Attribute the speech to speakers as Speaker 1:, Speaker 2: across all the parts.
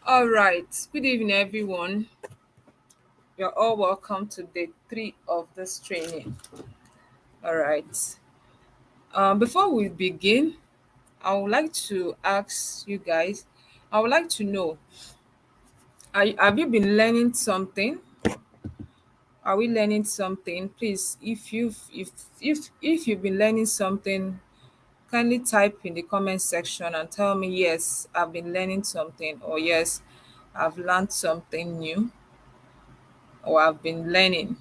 Speaker 1: All right. Good evening, everyone. You're all welcome to day three of this training. All right. Before we begin, I would like to ask you guys. I would like to know: have you been learning something? Are we learning something? Please, if you've been learning something, kindly type in the comment section and tell me yes, I've been learning something, or yes, I've learned something new, or I've been learning.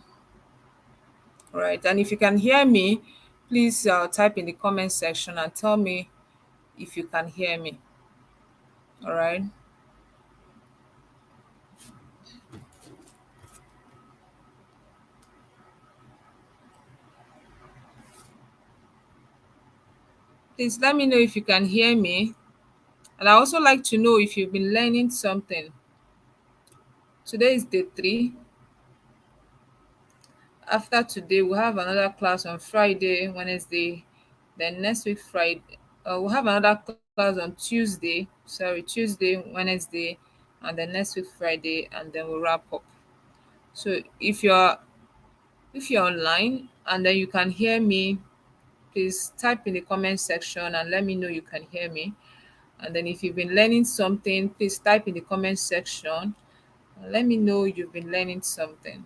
Speaker 1: All right. And if you can hear me, please type in the comment section and tell me if you can hear me. All right. Please let me know if you can hear me. And I also like to know if you've been learning something. Today is day three. After today, we'll have another class on Friday, Wednesday, then next week, Friday. We'll have another class on Tuesday. Sorry, Tuesday, Wednesday, and then next week, Friday, and then we'll wrap up. So if you're online and then you can hear me, please type in the comment section and let me know you can hear me. And then if you've been learning something, please type in the comment section and let me know you've been learning something.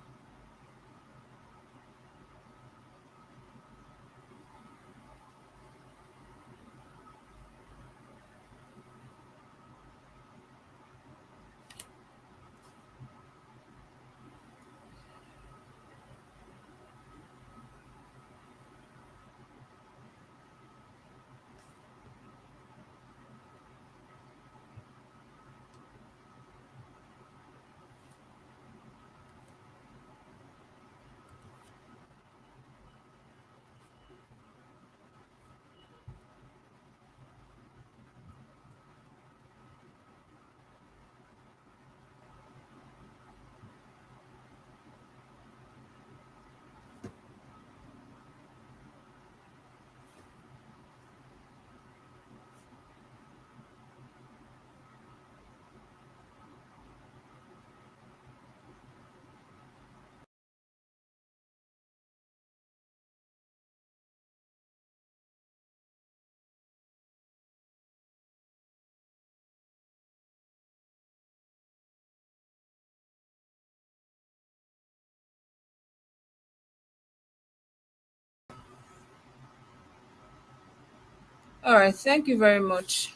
Speaker 1: All right, thank you very much.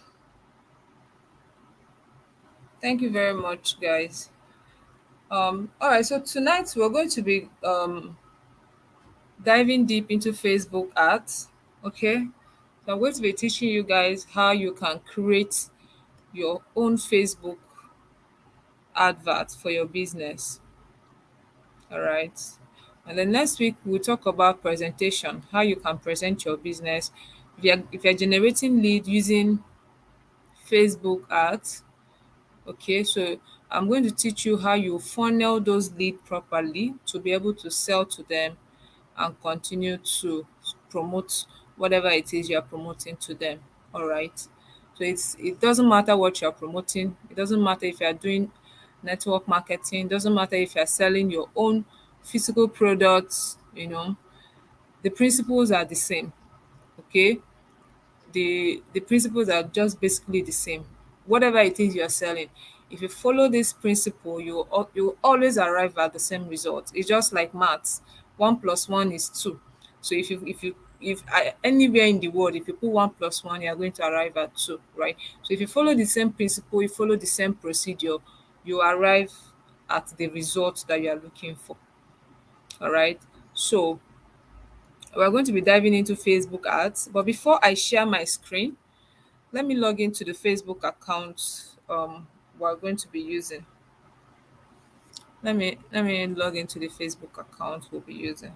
Speaker 1: Thank you very much, guys. All right, so tonight we're going to be diving deep into Facebook ads. Okay. So I'm going to be teaching you guys how you can create your own Facebook advert for your business. All right. And then next week we'll talk about presentation, how you can present your business. If you're generating lead using Facebook ads, okay, so I'm going to teach you how you funnel those lead properly to be able to sell to them and continue to promote whatever it is you're promoting to them. All right. So it doesn't matter what you're promoting. It doesn't matter if you're doing network marketing. It doesn't matter if you're selling your own physical products. The principles are the same. Okay. The principles are just basically the same. Whatever it is you're selling, if you follow this principle, you always arrive at the same result. It's just like maths. One plus one is two. So if anywhere in the world, if you put one plus one, you're going to arrive at two, right? So if you follow the same principle, you follow the same procedure, you arrive at the result that you are looking for. All right. So we're going to be diving into Facebook ads, but before I share my screen, let me log into the Facebook account we're going to be using. Let me log into the Facebook account we'll be using.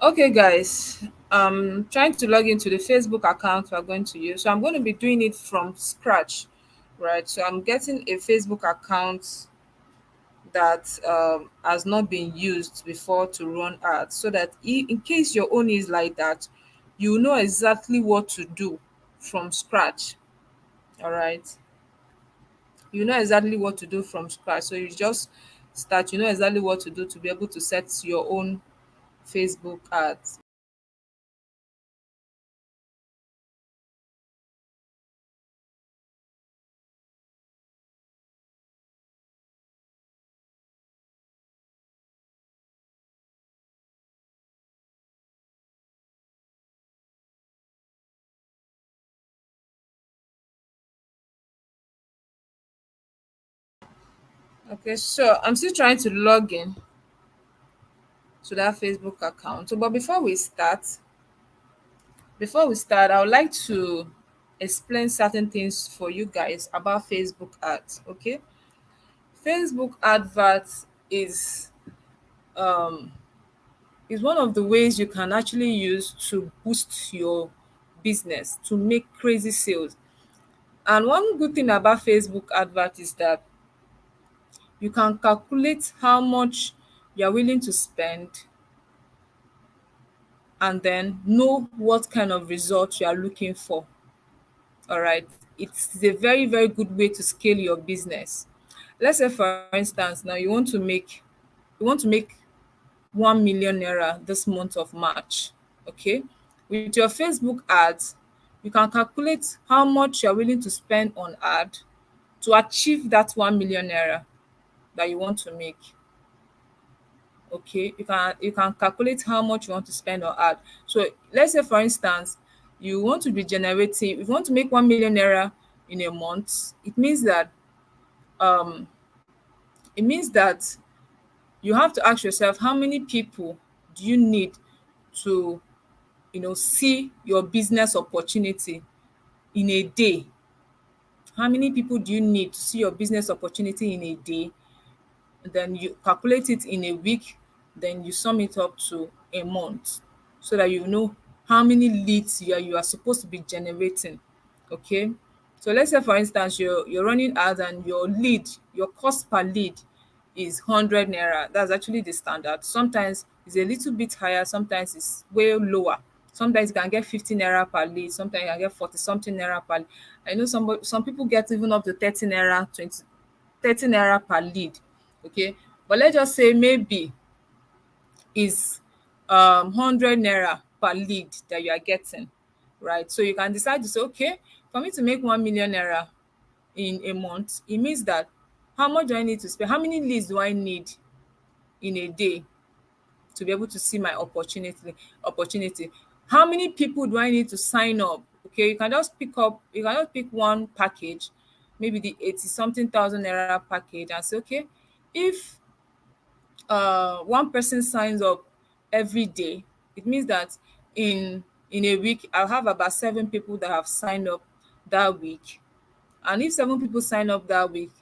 Speaker 1: Okay, guys. Trying to log into the Facebook account we're going to use. So I'm going to be doing it from scratch, right? So I'm getting a Facebook account that has not been used before to run ads, so that in case your own is like that, you know exactly what to do from scratch. All right, you know exactly what to do from scratch. So you just start. You know exactly what to do to be able to set your own Facebook ads. Okay, so I'm still trying to log in to that Facebook account. So, but before we start, I would like to explain certain things for you guys about Facebook ads. Okay, Facebook adverts um is one of the ways you can actually use to boost your business to make crazy sales. And one good thing about Facebook advert is that you can calculate how much you're willing to spend and then know what kind of result you are looking for. All right. It's a very, very good way to scale your business. Let's say for instance, now you want to make 1 million naira this month of March. Okay. With your Facebook ads, you can calculate how much you're willing to spend on ad to achieve that 1 million naira that you want to make. Okay, you can calculate how much you want to spend on ad. So let's say for instance, you want to be generating if you want to make 1 million naira in a month, um it means that you have to ask yourself, how many people do you need to see your business opportunity in a day? How many people do you need to see your business opportunity in a day? Then you calculate it in a week, then you sum it up to a month, so that you know how many leads you are supposed to be generating. Okay, so let's say for instance you're running ads and your cost per lead is 100 naira. That's actually the standard. Sometimes it's a little bit higher, sometimes it's way lower. Sometimes you can get 50 naira per lead, sometimes you can get 40 something naira per lead. I know some people get even up to 30 naira, 30 naira per lead. Okay, but let's just say maybe is 100 naira per lead that you are getting, right? So you can decide to say, okay, for me to make 1 million naira in a month, it means that how much do I need to spend? How many leads do I need in a day to be able to see my opportunity? How many people do I need to sign up? Okay, you can just pick one package, maybe the 80 something thousand naira package, and say, okay, if one person signs up every day, it means that in a week I'll have about 7 people that have signed up that week. And if 7 people sign up that week,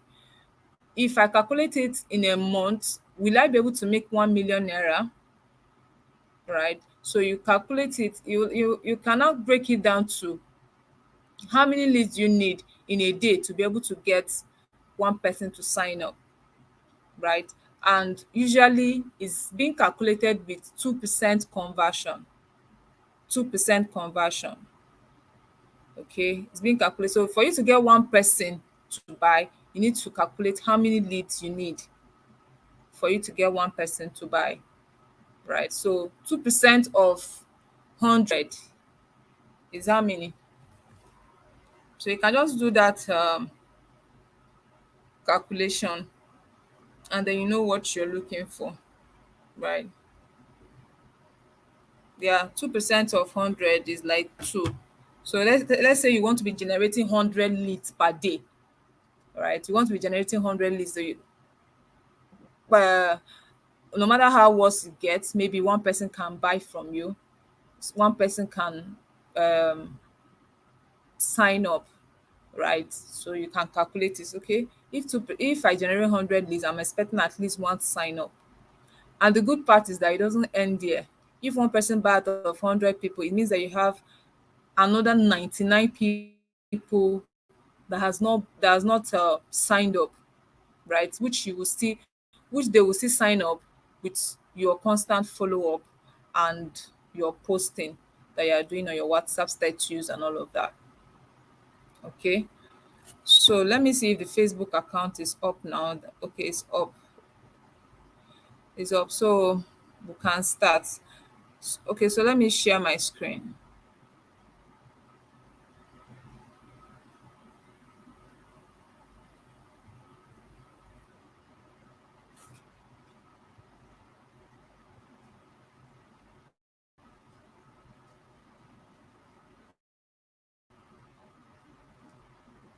Speaker 1: if I calculate it in a month, will I be able to make 1 million naira? Right? So you calculate it, you cannot break it down to how many leads you need in a day to be able to get one person to sign up, right? And usually it's being calculated with 2% conversion. 2% conversion. Okay, it's being calculated. So for you to get one person to buy, you need to calculate how many leads you need for you to get one person to buy, right? So 2% of 100 is how many? So you can just do that calculation, and then you know what you're looking for, right? Yeah, 2% of 100 is like 2. So let's say you want to be generating 100 leads per day, right? You want to be generating 100 leads. So uh, no matter how worse it gets, maybe one person can buy from you, one person can um, sign up, right? So you can calculate this. Okay, if I generate 100 leads, I'm expecting at least one sign up. And the good part is that it doesn't end there. If one person buy out of 100 people, it means that you have another 99 people that has not signed up, right? Which they will still sign up with your constant follow up and your posting that you are doing on your WhatsApp status and all of that. Okay. So let me see if the Facebook account is up now. Okay, it's up. It's up. So we can start. Okay, so let me share my screen.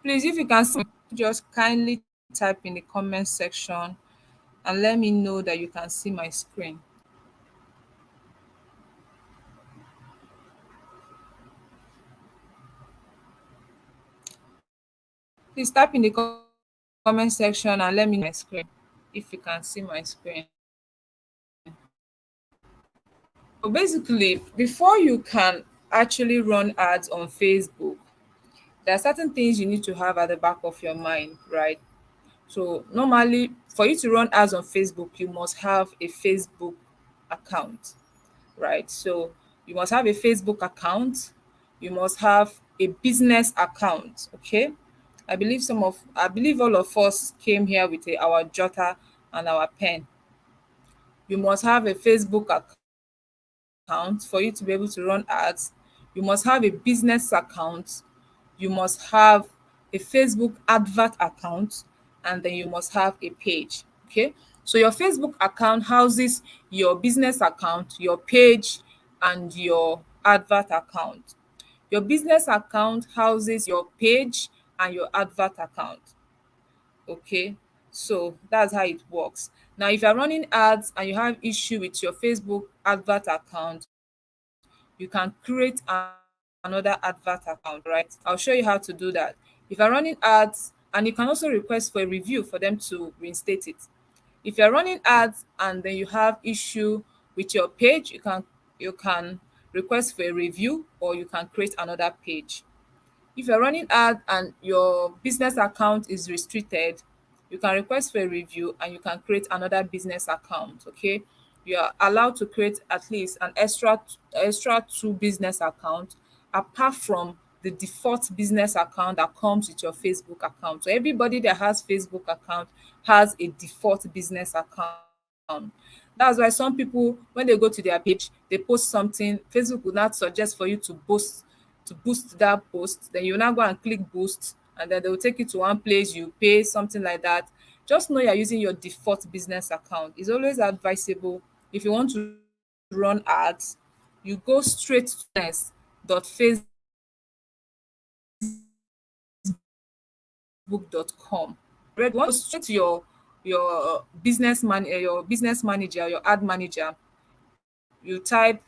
Speaker 1: Please, if you can see, just kindly type in the comment section and let me know that you can see my screen. Please type in the comment section and let me know my screen if you can see my screen. So basically, before you can actually run ads on Facebook, there are certain things you need to have at the back of your mind, right? So normally, for you to run ads on Facebook, you must have a Facebook account, right? So you must have a Facebook account, you must have a business account, okay? I believe all of us came here with our jotter and our pen. You must have a Facebook account for you to be able to run ads. You must have a business account. You must have a Facebook advert account, and then you must have a page. Okay. So your Facebook account houses your business account, your page, and your advert account. Your business account houses your page and your advert account. Okay. So that's how it works. Now, if you're running ads and you have issue with your Facebook advert account, you can create another advert account, right? I'll show you how to do that. If you're running ads, and you can also request for a review for them to reinstate it. If you're running ads and then you have issue with your page, you can request for a review or you can create another page. If you're running ad and your business account is restricted, you can request for a review and you can create another business account. Okay. You are allowed to create at least an extra two business account apart from the default business account that comes with your Facebook account. So everybody that has Facebook account has a default business account. That's why some people, when they go to their page, they post something, Facebook will not suggest for you to boost that post. Then you now go and click boost, and then they will take you to one place, you pay something like that. Just know you're using your default business account. It's always advisable if you want to run ads, you go straight to business.facebook.com. Right, you want to straight to your business manager, your ad manager. You type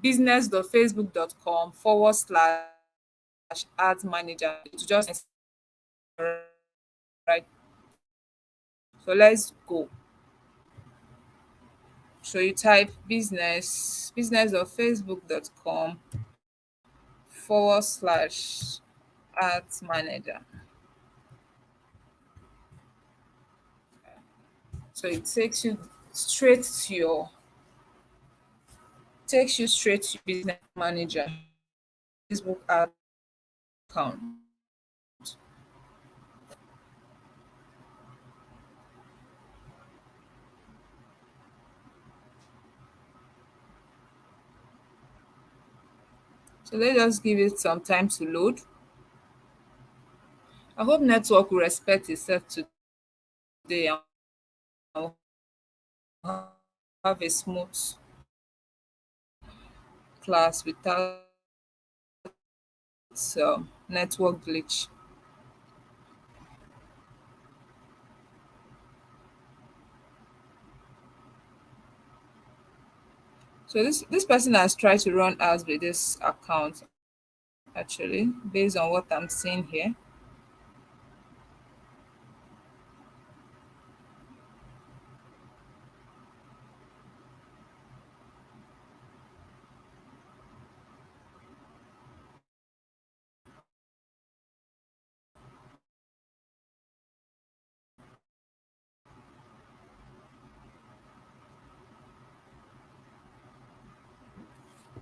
Speaker 1: business.facebook.com/ads manager to just right. So let's go. So you type business.facebook.com/ads manager. So it takes you straight to business manager, Facebook ad account. So let's just give it some time to load. I hope network will respect itself today and will have a smooth class without network glitch. So this person has tried to run ads with this account actually, based on what I'm seeing here.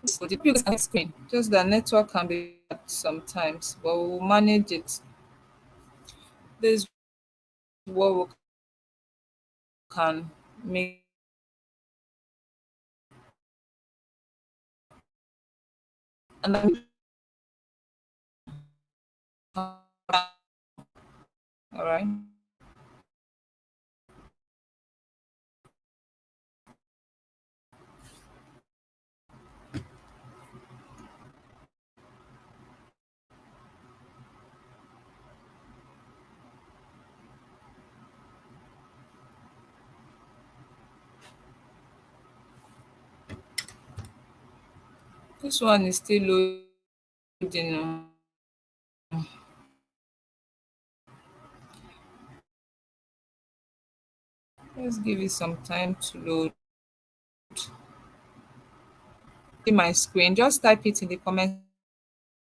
Speaker 1: So the biggest screen, just that network can be bad sometimes, but we'll manage it. This is what we can make. And I'm all right. This one is still loading. Let's give it some time to load. See my screen. Just type it in the comment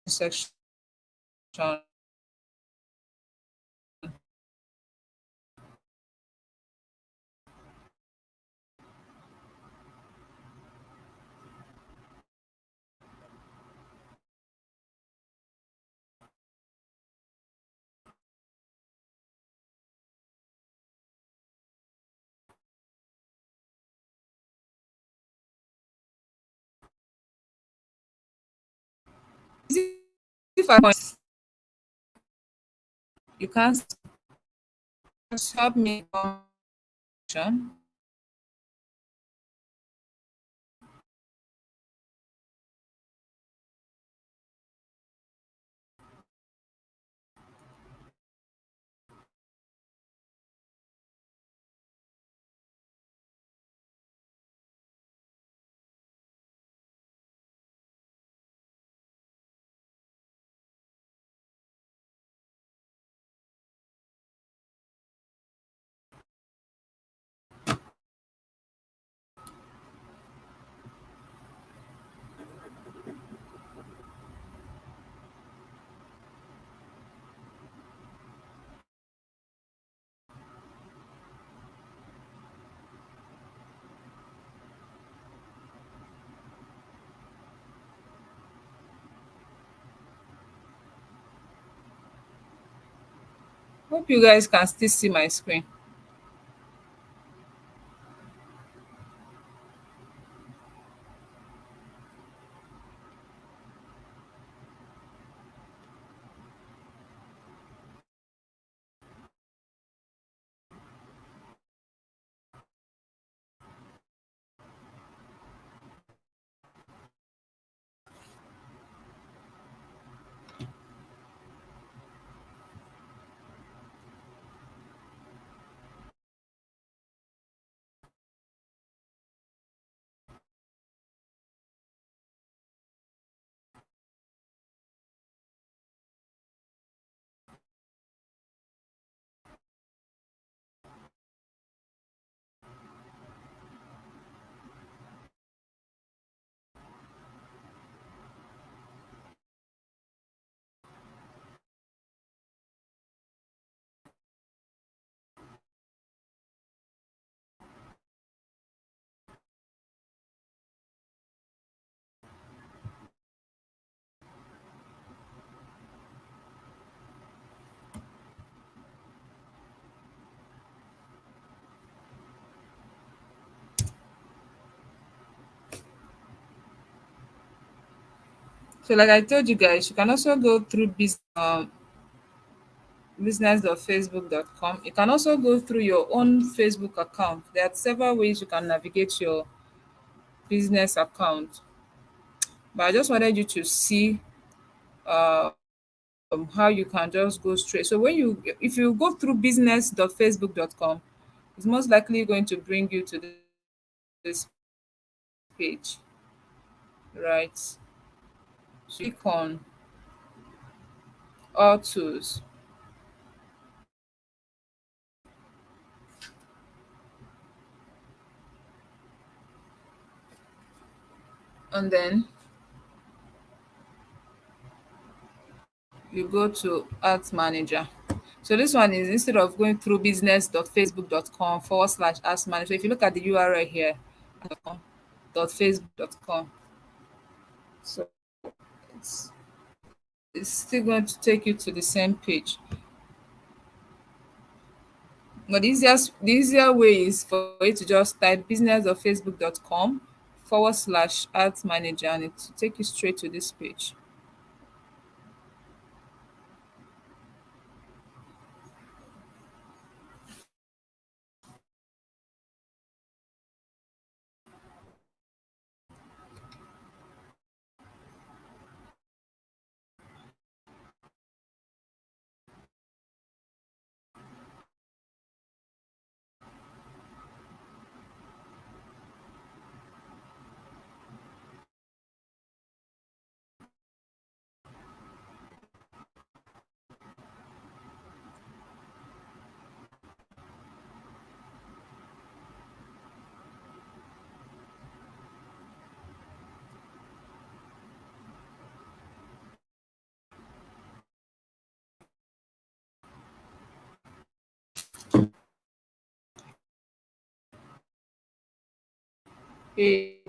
Speaker 1: section. If I want, you can't just help me. Sean. Hope you guys can still see my screen. So, like I told you guys, you can also go through business.facebook.com. You can also go through your own Facebook account. There are several ways you can navigate your business account. But I just wanted you to see uh, how you can just go straight. So if you go through business.facebook.com, it's most likely going to bring you to this page, right? So click on all tools, and then you go to Ads Manager. So this one is instead of going through business.facebook.com/ads manager. So if you look at the URL here, .facebook.com, So it's it's still going to take you to the same page. But the easier way is for you to just type business.facebook.com / ads manager, and it will take you straight to this page. Eh,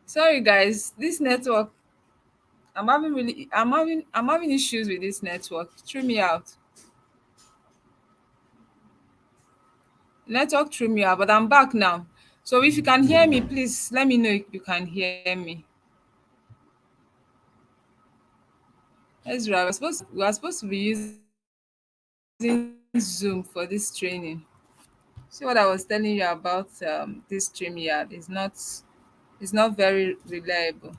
Speaker 1: Sorry guys, this network, I'm having issues with this network. Threw me out. Network threw me out, but I'm back now. So if you can hear me, please let me know if you can hear me. Ezra, we are supposed to be using Zoom for this training. See what I was telling you about this StreamYard is not very reliable.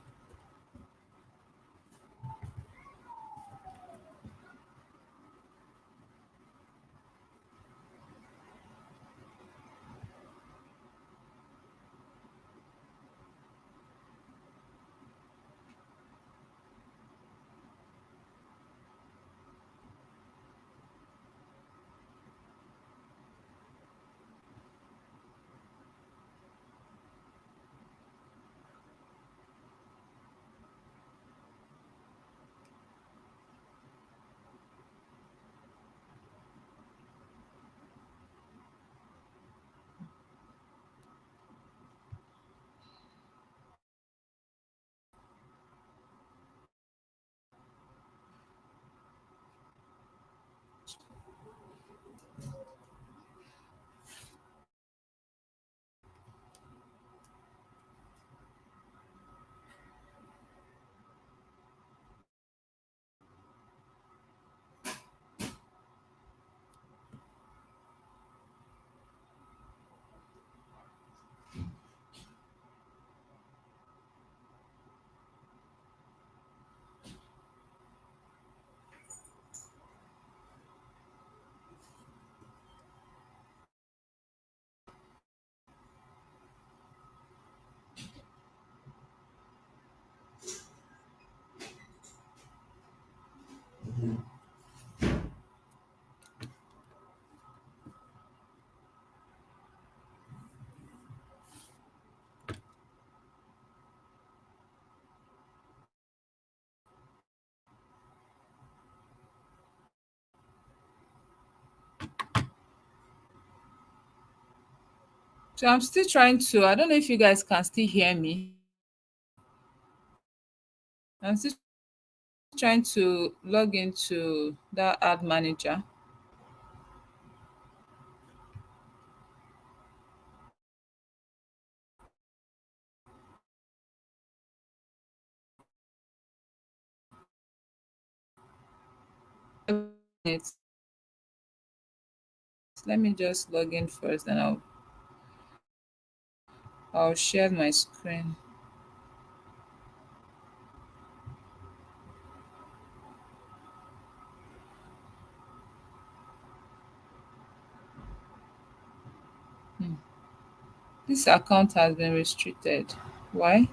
Speaker 1: So I'm still trying to, I don't know if you guys can still hear me. I'm still trying to log into that ad manager. It's, let me just log in first, then I'll share my screen. This account has been restricted. Why?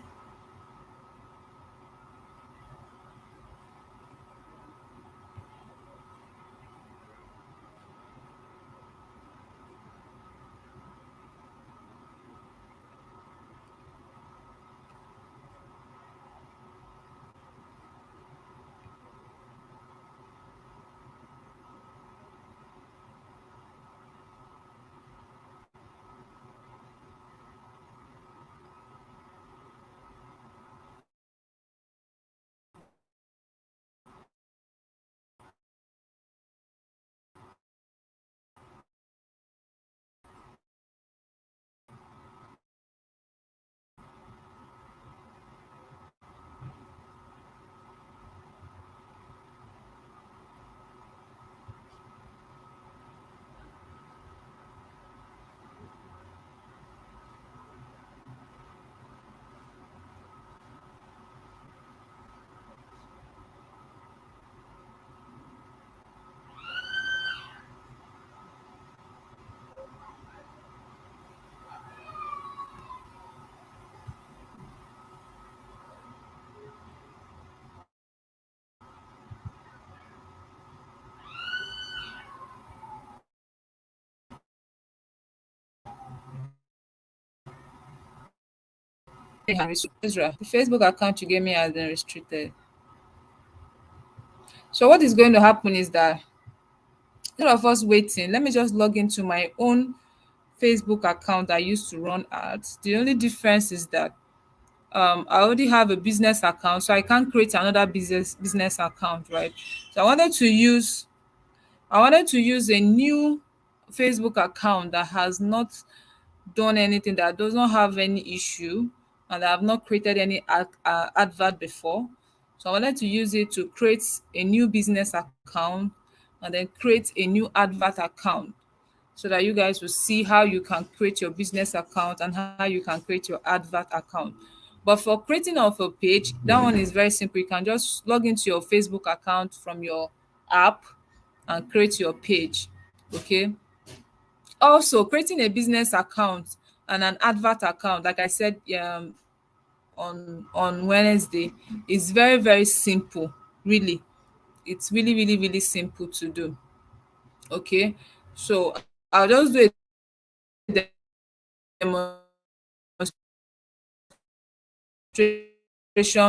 Speaker 1: Ezra, the Facebook account you gave me has been restricted. So what is going to happen is that instead of us waiting, let me just log into my own Facebook account I used to run ads. The only difference is that I already have a business account, so I can't create another business account, right? So I wanted to use a new Facebook account that has not done anything, that does not have any issue, and I have not created any advert before. So I wanted to use it to create a new business account and then create a new advert account, so that you guys will see how you can create your business account and how you can create your advert account. But for creating of a page, that one is very simple. You can just log into your Facebook account from your app and create your page. Okay. Also, creating a business account and an advert account, like I said, on Wednesday, is very, very simple. Really, it's really, really, really simple to do. Okay. So I'll just do a demonstration,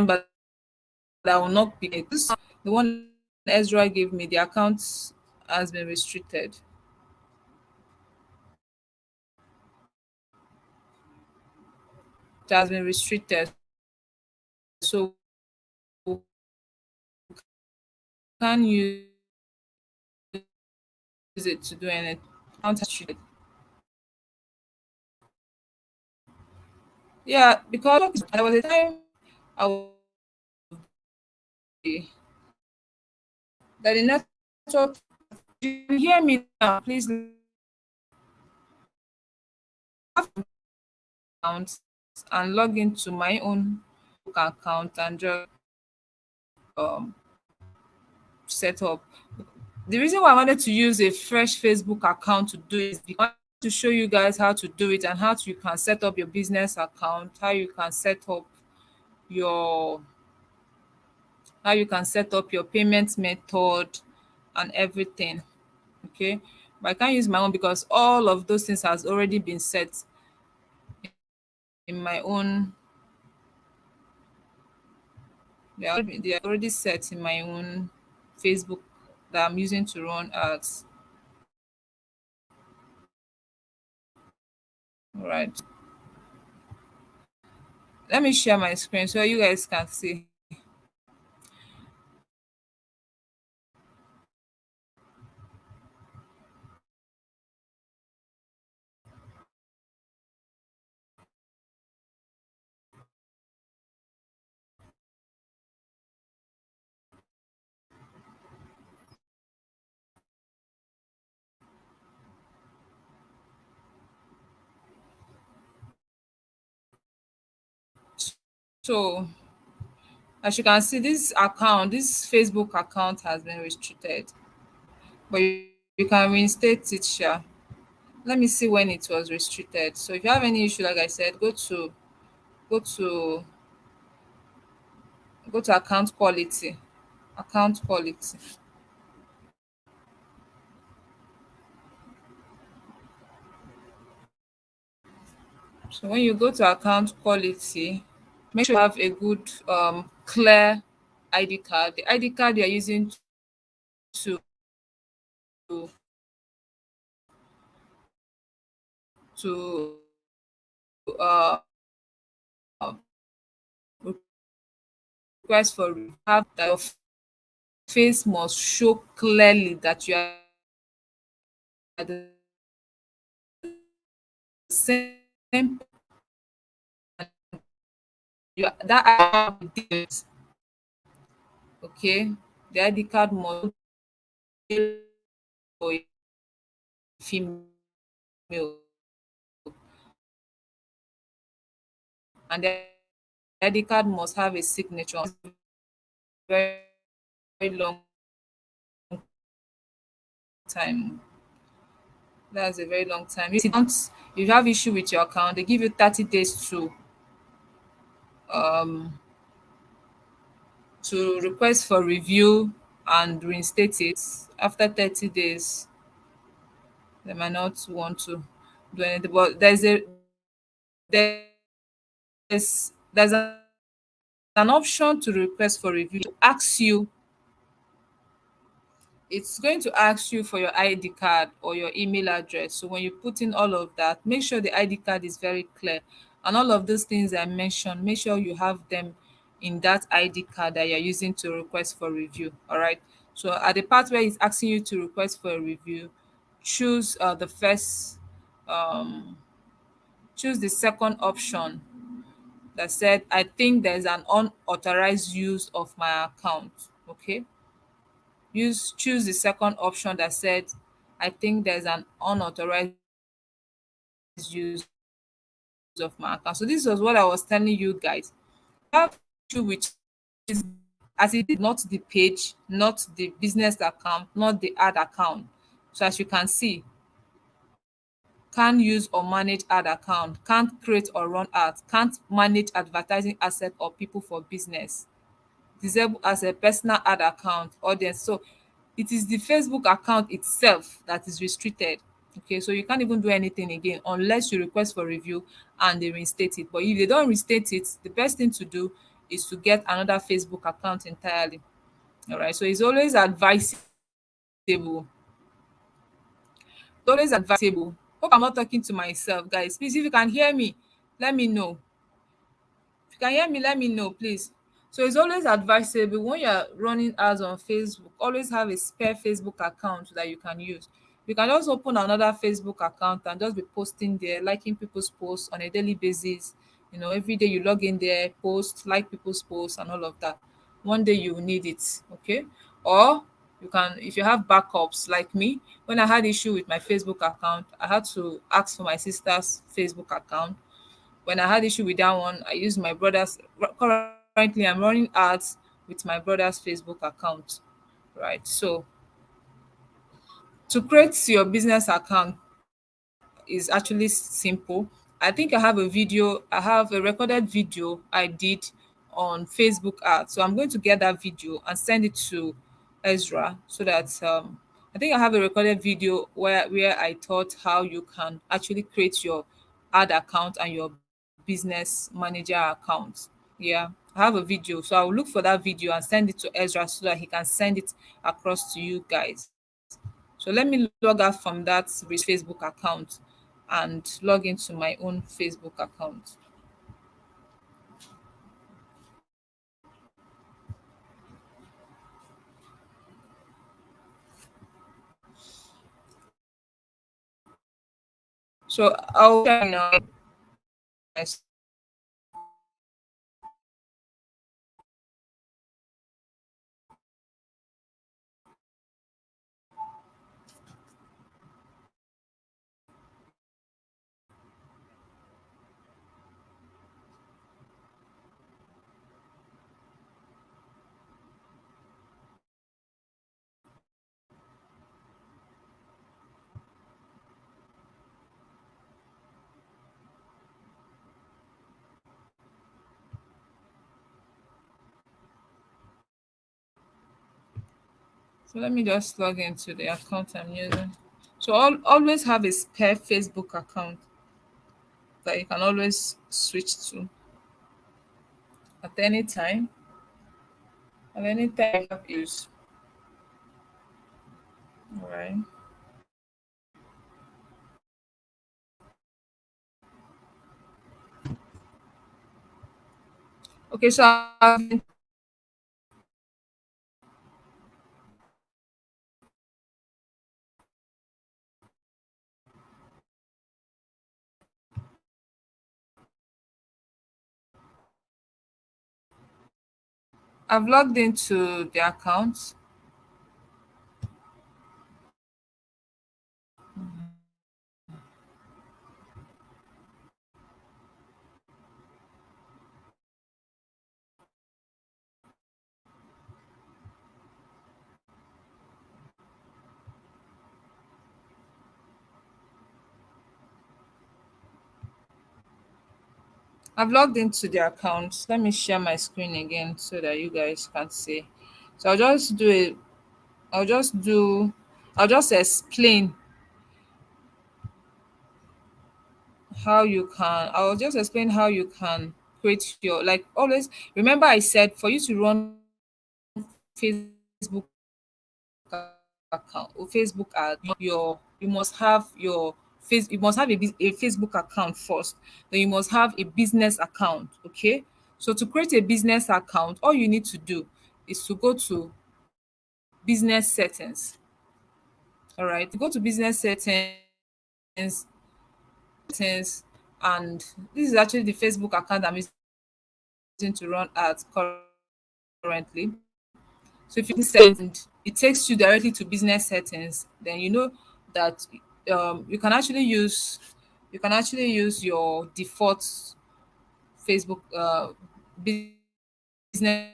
Speaker 1: but I will not be this. The one Ezra gave me, the account has been restricted. It has been restricted. So we can't use it to do anything. Account has restricted. Yeah, because there was a time I was that the network. You can hear me now, please. Account and log into my own account and just um set up. The reason why I wanted to use a fresh Facebook account to do it is because I want to show you guys how to do it and you can set up your business account, your how you can set up your payment method and everything. Okay. But I can't use my own because all of those things has already been set in my own. They are already set in my own Facebook that I'm using to run ads. All right. Let me share my screen so you guys can see. So as you can see, this Facebook account has been restricted, but you can reinstate it. Sure. Let me see when it was restricted. So if you have any issue, like I said, go to go to account quality. Account quality. So when you go to account quality, make sure you have a good clear ID card. The ID card you're using to to uh request for have that your face must show clearly that you are the same. You are, that ID different. Okay, the ID card must be for a female, and the ID card must have a signature. Very, very long time. That's a very long time. If you have issue with your account, they give you 30 days um to request for review and reinstate it. After 30 days, they might not want to do anything. But there's an option to request for review. It's going to ask you for your ID card or your email address. So when you put in all of that, make sure the ID card is very clear And all of those things I mentioned, make sure you have them in that ID card that you're using to request for review. All right. So at the part where it's asking you to request for a review, choose the first, um, choose the second option that said, I think there's an unauthorized use of my account. Okay. Choose the second option that said, I think there's an unauthorized use of my account. So this was what I was telling you guys. Have issue with is as it is not the page, not the business account, not the ad account. So as you can see, can't use or manage ad account, can't create or run ads, can't manage advertising asset or people for business. Disable as a personal ad account audience. So it is the Facebook account itself that is restricted. Okay, so you can't even do anything again unless you request for review and they reinstate it. But if they don't reinstate it, the best thing to do is to get another Facebook account entirely. All right, so it's always advisable. Hope I'm not talking to myself, guys. Please, if you can hear me, let me know. If you can hear me, let me know, please. So it's always advisable when you're running ads on Facebook, always have a spare Facebook account that you can use. You can just open another Facebook account and just be posting there, liking people's posts on a daily basis. You know, every day you log in there, post, like people's posts, and all of that. One day you will need it, okay? Or you can, if you have backups like me, when I had issue with my Facebook account, I had to ask for my sister's Facebook account. When I had issue with that one, I used my brother's. Currently, I'm running ads with my brother's Facebook account, right? So to create your business account is actually simple. I think I have a video, I have a recorded video I did on Facebook ads. So I'm going to get that video and send it to Ezra so that I think I have a recorded video where I taught how you can actually create your ad account and your business manager account. Yeah, I have a video. So I'll look for that video and send it to Ezra so that he can send it across to you guys. So let me log out from that with Facebook account and log into my own Facebook account. So I'll share now. So let me just log into the account I'm using. So always have a spare Facebook account that you can always switch to at any time. At any time you have use. All right. Okay, so I've logged into the account. I've logged into the account. Let me share my screen again so that you guys can see. So I'll just do I'll just explain I'll just explain how you can create your, like, always remember I said for you to run Facebook account or Facebook ad, you must have your you must have a Facebook account first. Then you must have a business account. Okay. So to create a business account, all you need to do is to go to business settings. All right. You go to business settings, and this is actually the Facebook account I'm using to run ads currently. So if you send, it takes you directly to business settings. Then you know that you can actually use your default Facebook business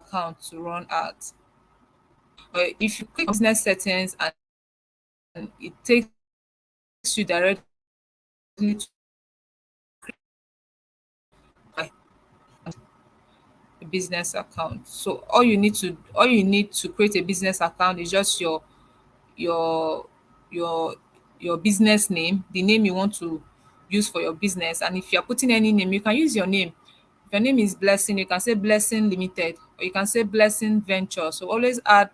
Speaker 1: account to run ads. If you click business settings and it takes you directly to a business account. So all you need to create a business account is just your your your business name, the name you want to use for your business. And if you're putting any name, you can use your name. If your name is Blessing, you can say Blessing Limited, or you can say Blessing Venture. So always add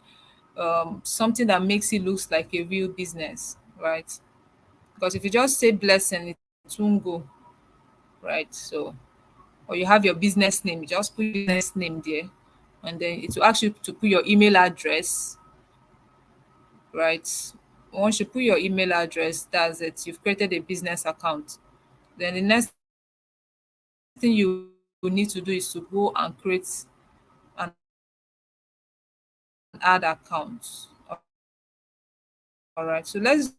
Speaker 1: something that makes it looks like a real business, right? Because if you just say Blessing, it won't go, right? So, or you have your business name, you just put business name there, and then it will ask you to put your email address, right? Once you put your email address, that's it. You've created a business account. Then the next thing you will need to do is to go and create an ad account. All right. So let's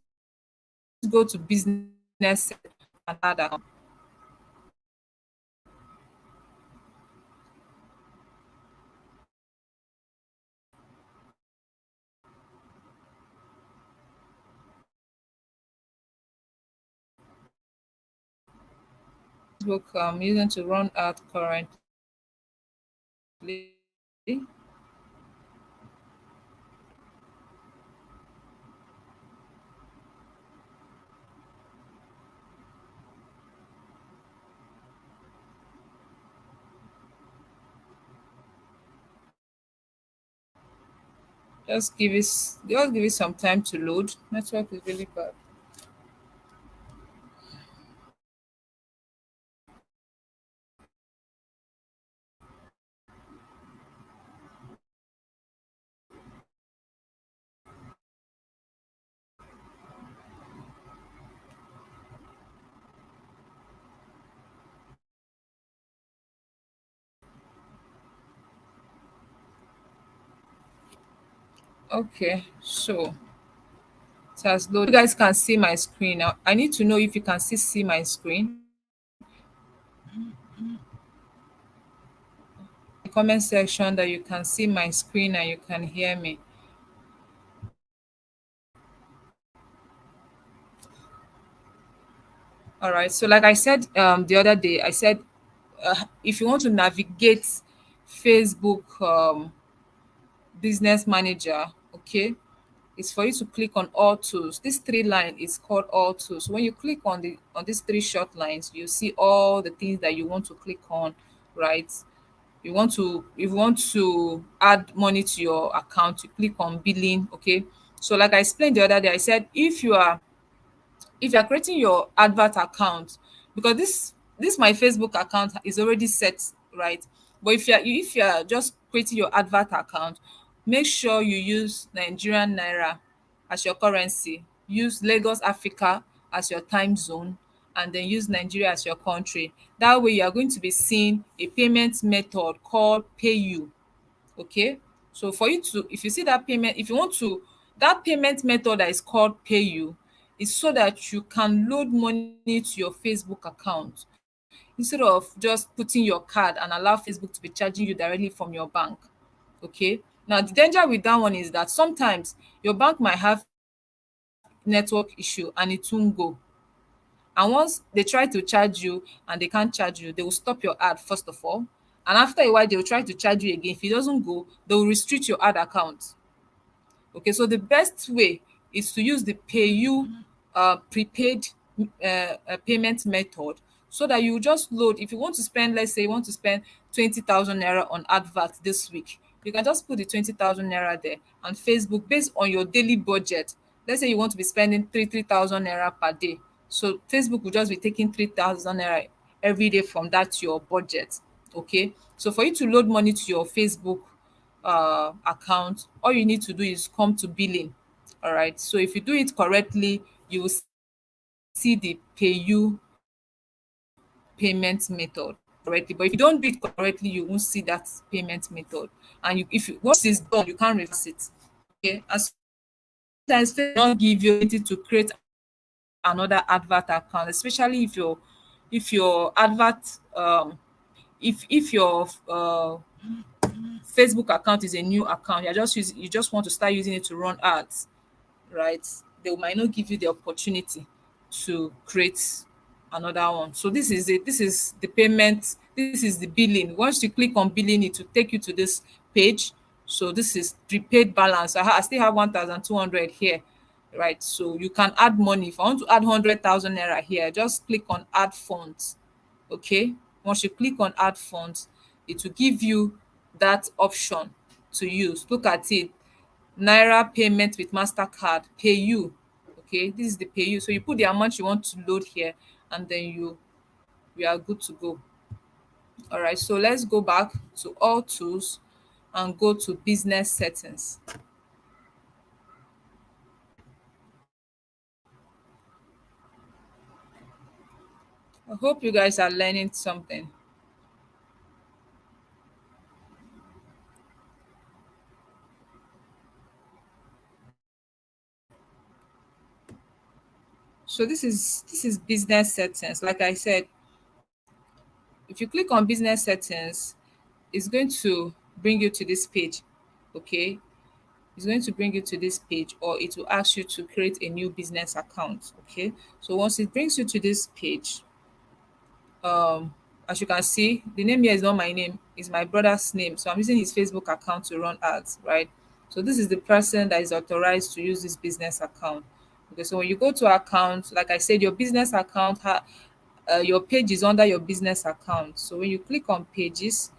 Speaker 1: go to business and ad account. Facebook I'm using to run ad currently. Just give it some time to load. Network is really bad. Okay, so it has loaded. You guys can see my screen now. I need to know if you can still see my screen. The comment section that you can see my screen and you can hear me. All right. So like I said the other day, I said if you want to navigate Facebook Business Manager, okay, it's for you to click on all tools. This three line is called all tools. So when you click on these three short lines, you see all the things that you want to click on, right? If you want to add money to your account, you click on billing, okay? So like I explained the other day, I said if you're creating your advert account, because this my Facebook account is already set, right? But if you're just creating your advert account, make sure you use Nigerian naira as your currency, use Lagos Africa as your time zone, and then use Nigeria as your country. That way you are going to be seeing a payment method called payu. Okay. So for you to, if you see that payment, if you want to, that payment method that is called payu is so that you can load money to your Facebook account instead of just putting your card and allow Facebook to be charging you directly from your bank. Okay. Now the danger with that one is that sometimes your bank might have network issue and it won't go. And once they try to charge you and they can't charge you, they will stop your ad first of all. And after a while, they will try to charge you again. If it doesn't go, they will restrict your ad account. Okay, so the best way is to use the PayU prepaid payment method so that you just load. If you want to spend, let's say you want to spend 20,000 naira on advert this week. You can just put the 20,000 naira there, and Facebook, based on your daily budget, let's say you want to be spending 3,000 naira per day. So Facebook will just be taking 3,000 naira every day from that your budget. Okay. So for you to load money to your Facebook account, all you need to do is come to billing. All right. So if you do it correctly, you will see the pay you payment method correctly. But if you don't do it correctly, you won't see that payment method. And you, if you, once it's done, you can't reverse it. Okay. And sometimes Facebook don't give you ability to create another advert account, especially if your advert if your Facebook account is a new account, you just want to start using it to run ads, right? They might not give you the opportunity to create another one. So this is it. This is the payment. This is the billing. Once you click on billing, it will take you to this page. So this is prepaid balance. I still have 1,200 here, right? So you can add money. If I want to add 100,000 naira here, just click on add funds. Okay. Once you click on add funds, it will give you that option to use. Look at it. Naira payment with Mastercard, pay you. Okay, this is the pay you. So you put the amount you want to load here, and then we are good to go. All right, so let's go back to all tools and go to business settings. I hope you guys are learning something. So this is business settings. Like I said, if you click on business settings, it's going to bring you to this page. Okay, it's going to bring you to this page, or it will ask you to create a new business account. Okay, so once it brings you to this page, um as you can see, the name here is not my name, it's my brother's name, so I'm using his Facebook account to run ads, right? So this is the person that is authorized to use this business account. Okay, so when you go to account, like I said, your business account your page is under your business account. So when you click on pages,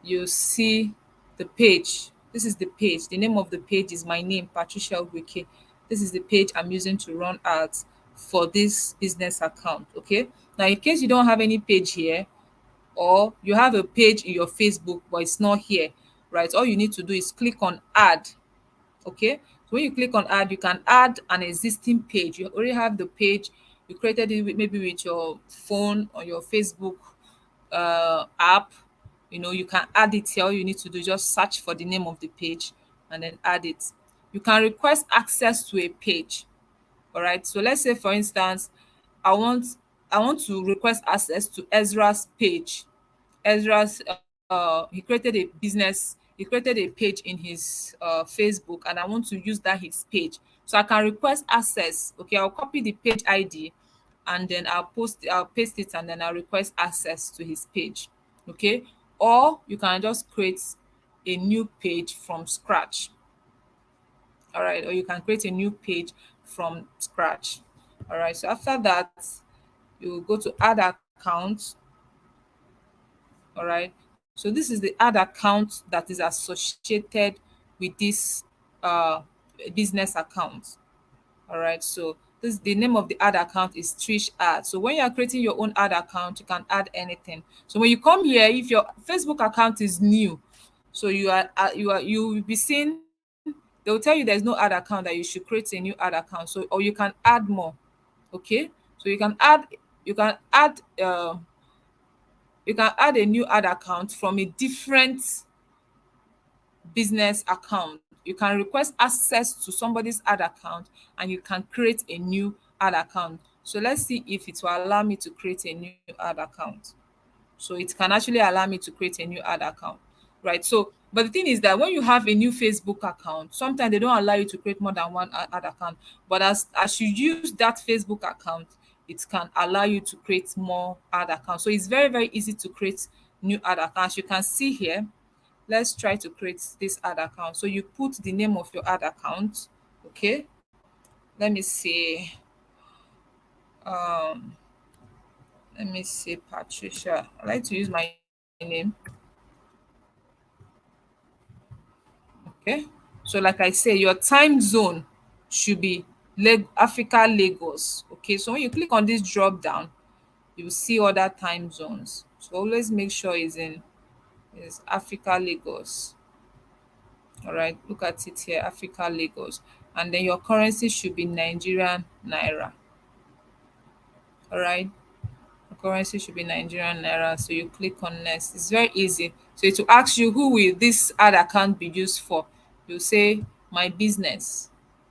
Speaker 1: you see the page. This is the page. The name of the page is my name, Patricia Ogweke. This is the page I'm using to run ads for this business account. Okay. Now, in case you don't have any page here, or you have a page in your Facebook but it's not here, right? All you need to do is click on add. Okay. So when you click on add, you can add an existing page. You already have the page. You created it maybe with your phone or your Facebook app. You can add it here. All you need to do is just search for the name of the page and then add it. You can request access to a page. All right. So let's say, for instance, I want I want to request access to Ezra's page. Ezra's he created a page in his Facebook, and I want to use that his page. So I can request access. Okay, I'll copy the page ID, and then I'll paste it, and then I'll request access to his page. Okay. Or you can just create a new page from scratch. All right, or you can create a new page from scratch. All right, so after that, you will go to add account. All right, so this is the add account that is associated with this uh business account. All right, so this the name of the ad account is Trish Ad. So when you are creating your own ad account, you can add anything. So when you come here, if your Facebook account is new, so you will be seeing, they will tell you there's no ad account, that you should create a new ad account. So, or you can add more. Okay, so you can add you can add a new ad account from a different business account. You can request access to somebody's ad account, and you can create a new ad account. So let's see if it will allow me to create a new ad account. So it can actually allow me to create a new ad account, right? So, but the thing is that when you have a new Facebook account, sometimes they don't allow you to create more than one ad account. But as you use that Facebook account, it can allow you to create more ad accounts. So it's very, very easy to create new ad accounts. You can see here, let's try to create this ad account. So you put the name of your ad account. Okay, let me see. um let me see, Patricia. I like to use my name. Okay. So like I say, your time zone should be Africa Lagos. Okay. So when you click on this drop down, you will see other time zones. So always make sure it's in is Africa Lagos. All right. Look at it here, Africa Lagos. And then your currency should be Nigerian Naira. All right. The currency should be Nigerian Naira. So you click on next. It's very easy. So it will ask you who will this ad account be used for. You say my business,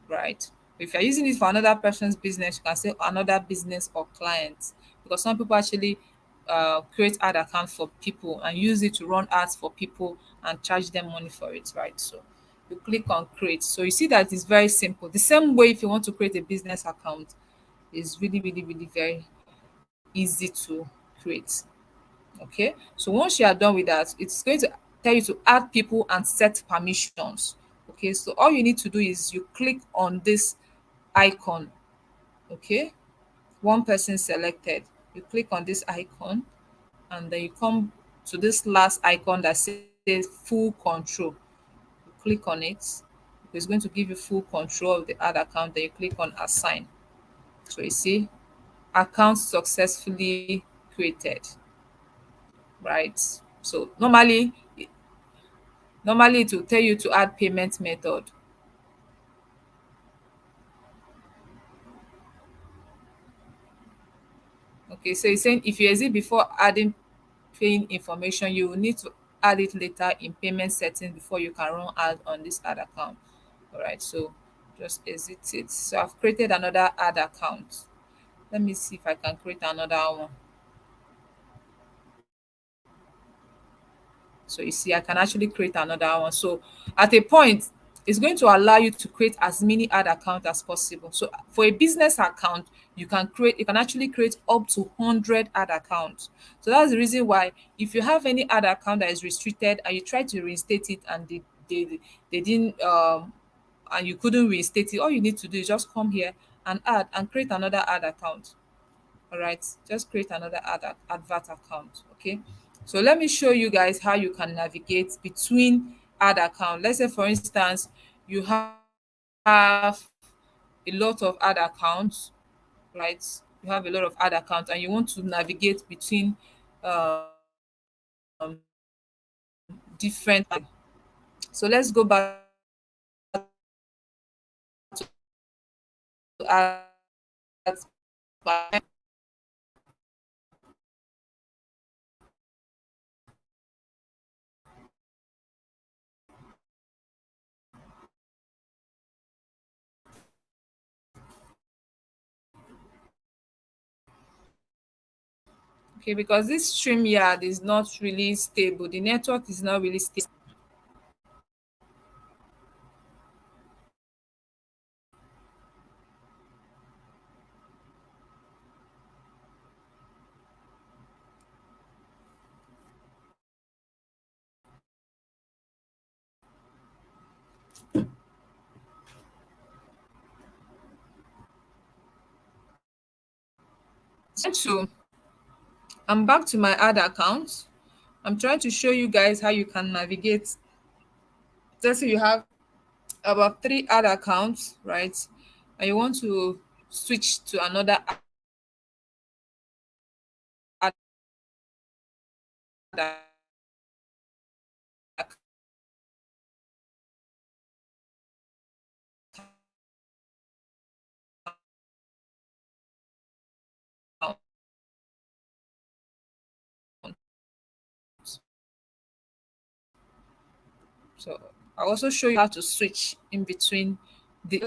Speaker 1: right? If you're using it for another person's business, you can say another business or client. Because some people actually create ad account for people and use it to run ads for people and charge them money for it, right? So you click on create. So you see that it's very simple. The same way if you want to create a business account, is really very easy to create. Okay, so once you are done with that, it's going to tell you to add people and set permissions. Okay, so all you need to do is you click on this icon. Okay, one person selected, you click on this icon and then you come to this last icon that says full control. You click on it. It's going to give you full control of the ad account. Then you click on assign. So you see account successfully created, right? So normally it will tell you to add payment method. Okay, so it's saying if you exit before adding paying information, you will need to add it later in payment settings before you can run ad on this ad account. All right, so just exit it. So I've created another ad account. Let me see if I can create another one. So you see, I can actually create another one. So at a point, it's going to allow you to create as many ad accounts as possible. So for a business account, you can actually create up to 100 ad accounts. So that's the reason why if you have any ad account that is restricted and you try to reinstate it and they didn't and you couldn't reinstate it, all you need to do is just come here and add and create another ad account. All right, just create another advert account. Okay, so let me show you guys how you can navigate between ad account. Let's say for instance you have a lot of ad accounts, right? You have a lot of ad accounts and you want to navigate between um different. So let's go back to ads. Okay, because this StreamYard is not really stable, the network is not really stable. So I'm back to my ad account. I'm trying to show you guys how you can navigate. Let's say you have about three ad accounts, right? And you want to switch to another ad account. So I'll also show you how to switch in between the.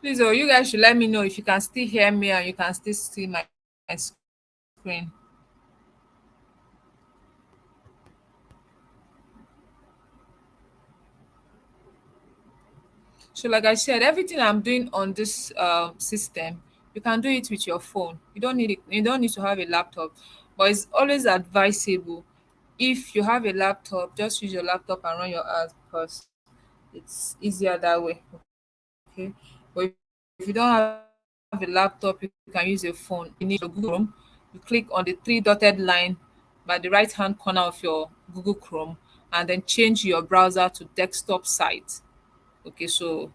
Speaker 1: Please, oh, you guys should let me know if you can still hear me and you can still see my screen. So, like I said, everything I'm doing on this system, you can do it with your phone. You don't need it. You don't need to have a laptop. But it's always advisable, if you have a laptop, just use your laptop and run your ads because it's easier that way. Okay. But if you don't have a laptop, you can use a phone. You need your Google Chrome. You click on the three dotted line by the right hand corner of your Google Chrome and then change your browser to desktop site. Okay, so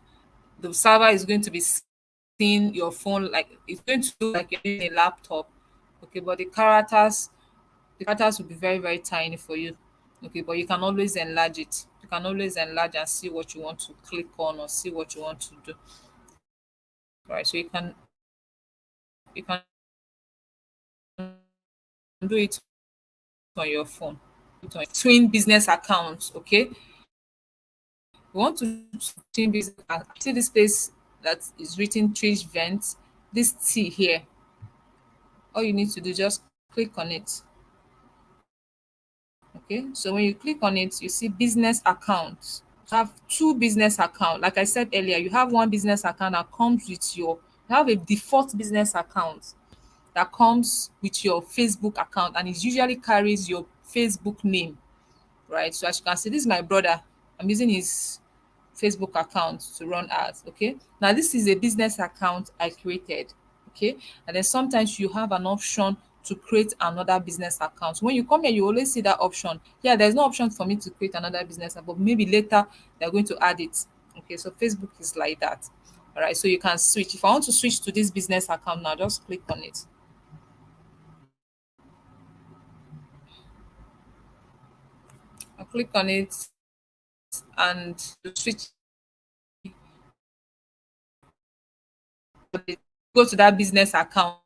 Speaker 1: the server is going to be seeing your phone, like it's going to look like you're using a laptop. Okay, but the characters will be very, very tiny for you. Okay, but you can always enlarge it. You can always enlarge and see what you want to click on or see what you want to do. Right. So you can do it on your phone. Twin business accounts. Okay. You want to twin business account. See this place that is written Trish Vent. This T here. All you need to do, just click on it. Okay. So when you click on it, you see business accounts. Have two business account. Like I said earlier, you have one business account that comes with you have a default business account that comes with your Facebook account, and it usually carries your Facebook name, right? So as you can see, this is my brother. I'm using his Facebook account to run ads. Okay. Now this is a business account I created. Okay. And then sometimes you have an option to create another business account. When you come here, you always see that option. Yeah, there's no option for me to create another business account, but maybe later they're going to add it. Okay. So Facebook is like that. All right. So you can switch. If I want to switch to this business account now, just click on it. I click on it and switch, go to that business account.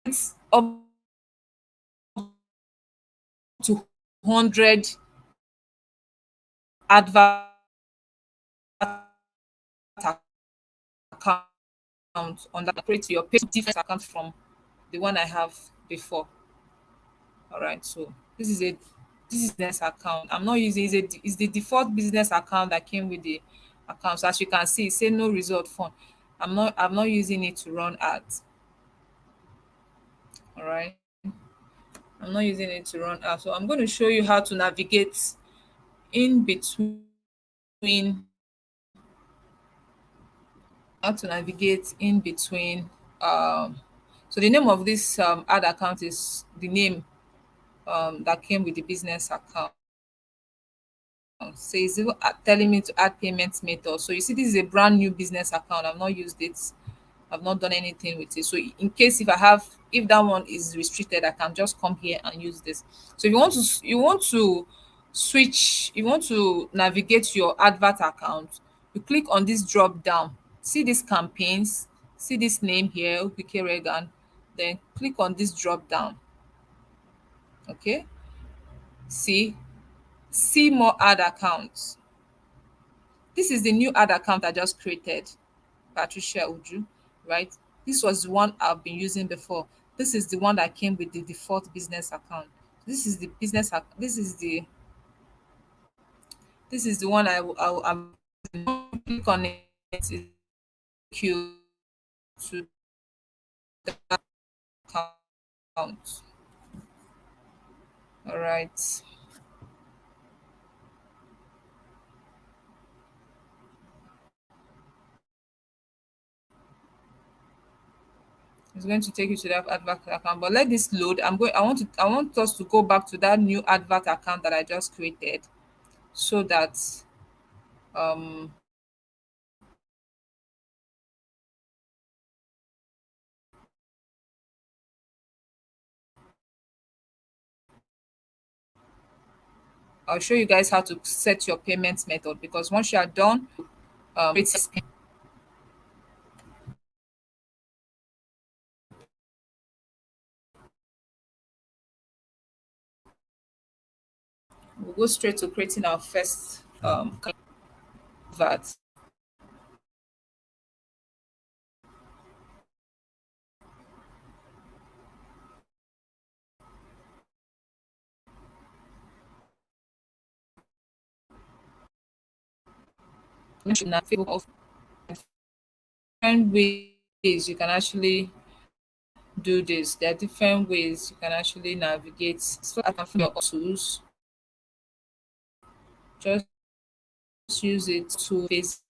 Speaker 1: It's up to 100 advert account on that, create your page different account from the one I have before. All right, so this is business account. I'm not using is the default business account that came with the account. So as you can see, it say no result fund. I'm not using it to run ads. All right. I'm not using it to run ads. So I'm going to show you how to navigate in between, how to navigate in between. um so the name of this ad account is the name that came with the business account. So it's even telling me to add payment method. So you see, this is a brand new business account. I've not used it. I've not done anything with it. So in case if that one is restricted, I can just come here and use this. So if you want to switch, you want to navigate your advert account, you click on this drop down. See these campaigns, see this name here, OPK Regan. Then click on this drop down. Okay. See more ad accounts. This is the new ad account I just created, Patricia Uju, right? This was the one I've been using before. This is the one that came with the default business account. This is the one I'm click on it. It's you to the account. All right. It's going to take you to that advert account, but let this load. I want us to go back to that new advert account that I just created, so that um I'll show you guys how to set your payment method, because once you are done, we'll go straight to creating our first VAT. Now, of different ways you can actually do this. There are different ways you can actually navigate. So I can find your tools. Just use it to face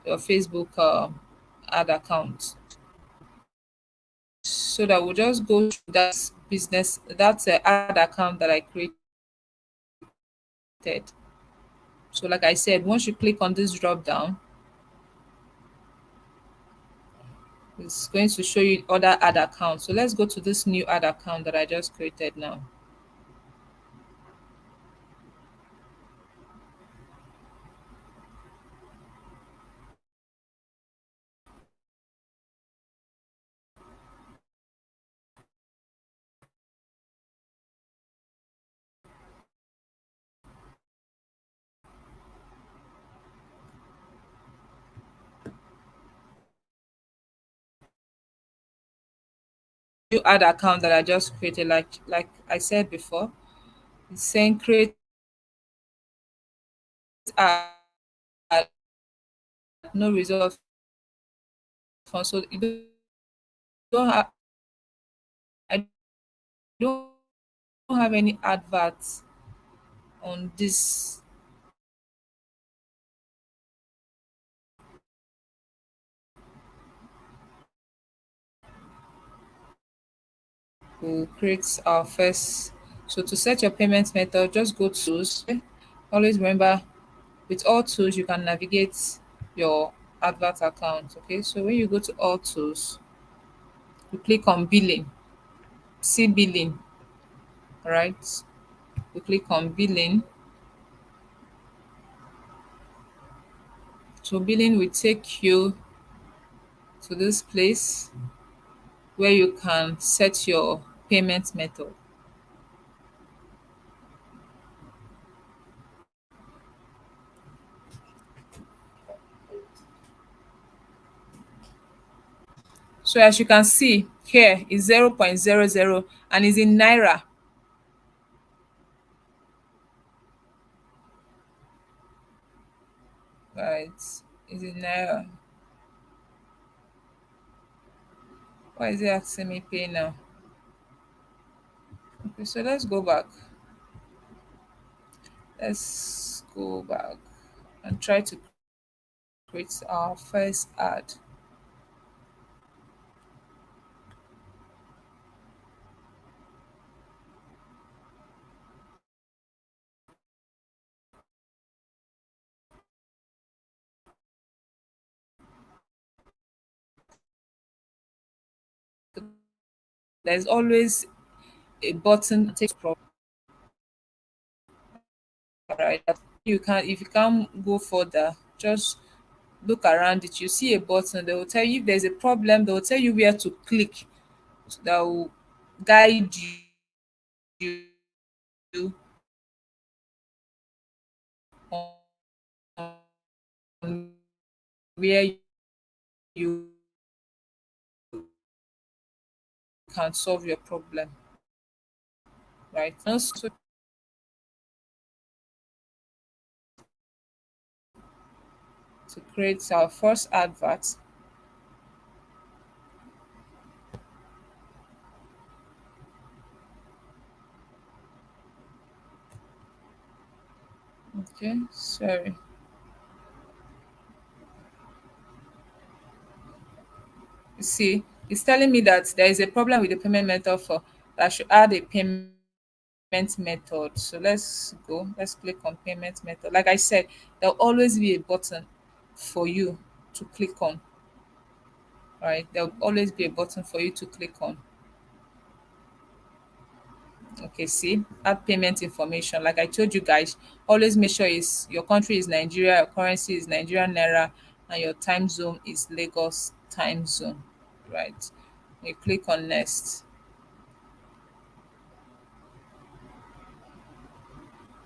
Speaker 1: your Facebook ad account. So that we'll just go through that business, that ad account that I created. So like I said, once you click on this drop down, it's going to show you other ad accounts. So let's go to this new ad account that I just created now. New ad account that I just created, like I said before, it's saying create ad, no result from. So you don't have, I don't have any adverts on this. We'll create our first. So to set your payment method, just go to tools. Always remember, with all tools, you can navigate your advert account. Okay, so when you go to all tools, you click on billing, see billing, right? You click on billing. So billing will take you to this place where you can set your payment method. So as you can see here is 0.00 and is in naira, right? Is in naira. Why is it asking me pay now? Okay, so let's go back. Let's go back and try to create our first ad. There's always a button that takes problem, right? You can, if you can't go further, just look around it. You see a button, they will tell you if there's a problem, they will tell you where to click that will guide you on where you can solve your problem, right? Also, to create our first advert, okay, sorry. You see, it's telling me that there is a problem with the payment method for that I should add a payment method. So let's go. Let's click on payment method. Like I said, there'll always be a button for you to click on. All right, there'll always be a button for you to click on. Okay, see, add payment information. Like I told you guys, always make sure is your country is Nigeria, your currency is Nigerian naira, and your time zone is Lagos time zone. Right. You click on next.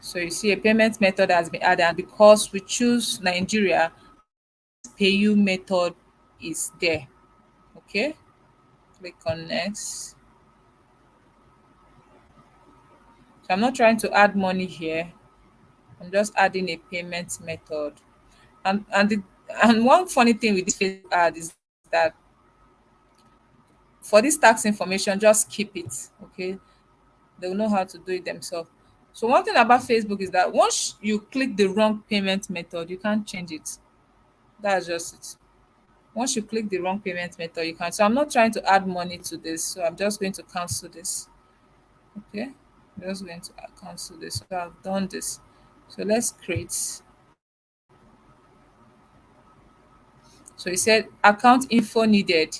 Speaker 1: So you see a payment method has been added, and because we choose Nigeria, PayU method is there. Okay, click on next. So I'm not trying to add money here. I'm just adding a payment method. And one funny thing with this Facebook ad is that for this tax information, just keep it. Okay. They'll know how to do it themselves. So one thing about Facebook is that once you click the wrong payment method, you can't change it. That's just it. Once you click the wrong payment method, you can't. So I'm not trying to add money to this. So I'm just going to cancel this. Okay. I'm just going to cancel this. So I've done this. So let's create. So it said account info needed.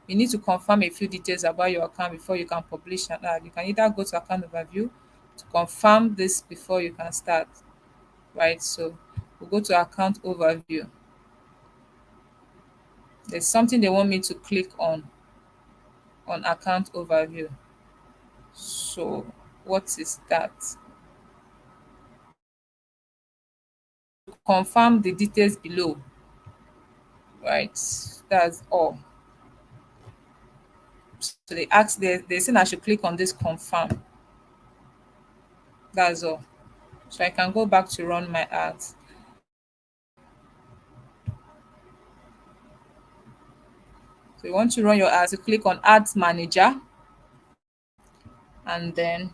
Speaker 1: You need to confirm a few details about your account before you can publish an ad. You can either go to account overview to confirm this before you can start, right? So we'll go to account overview. There's something they want me to click on account overview. So what is that? Confirm the details below, right? That's all. So they ask they saying I should click on this confirm. That's all. So I can go back to run my ads. So you want to run your ads, you click on ads manager, and then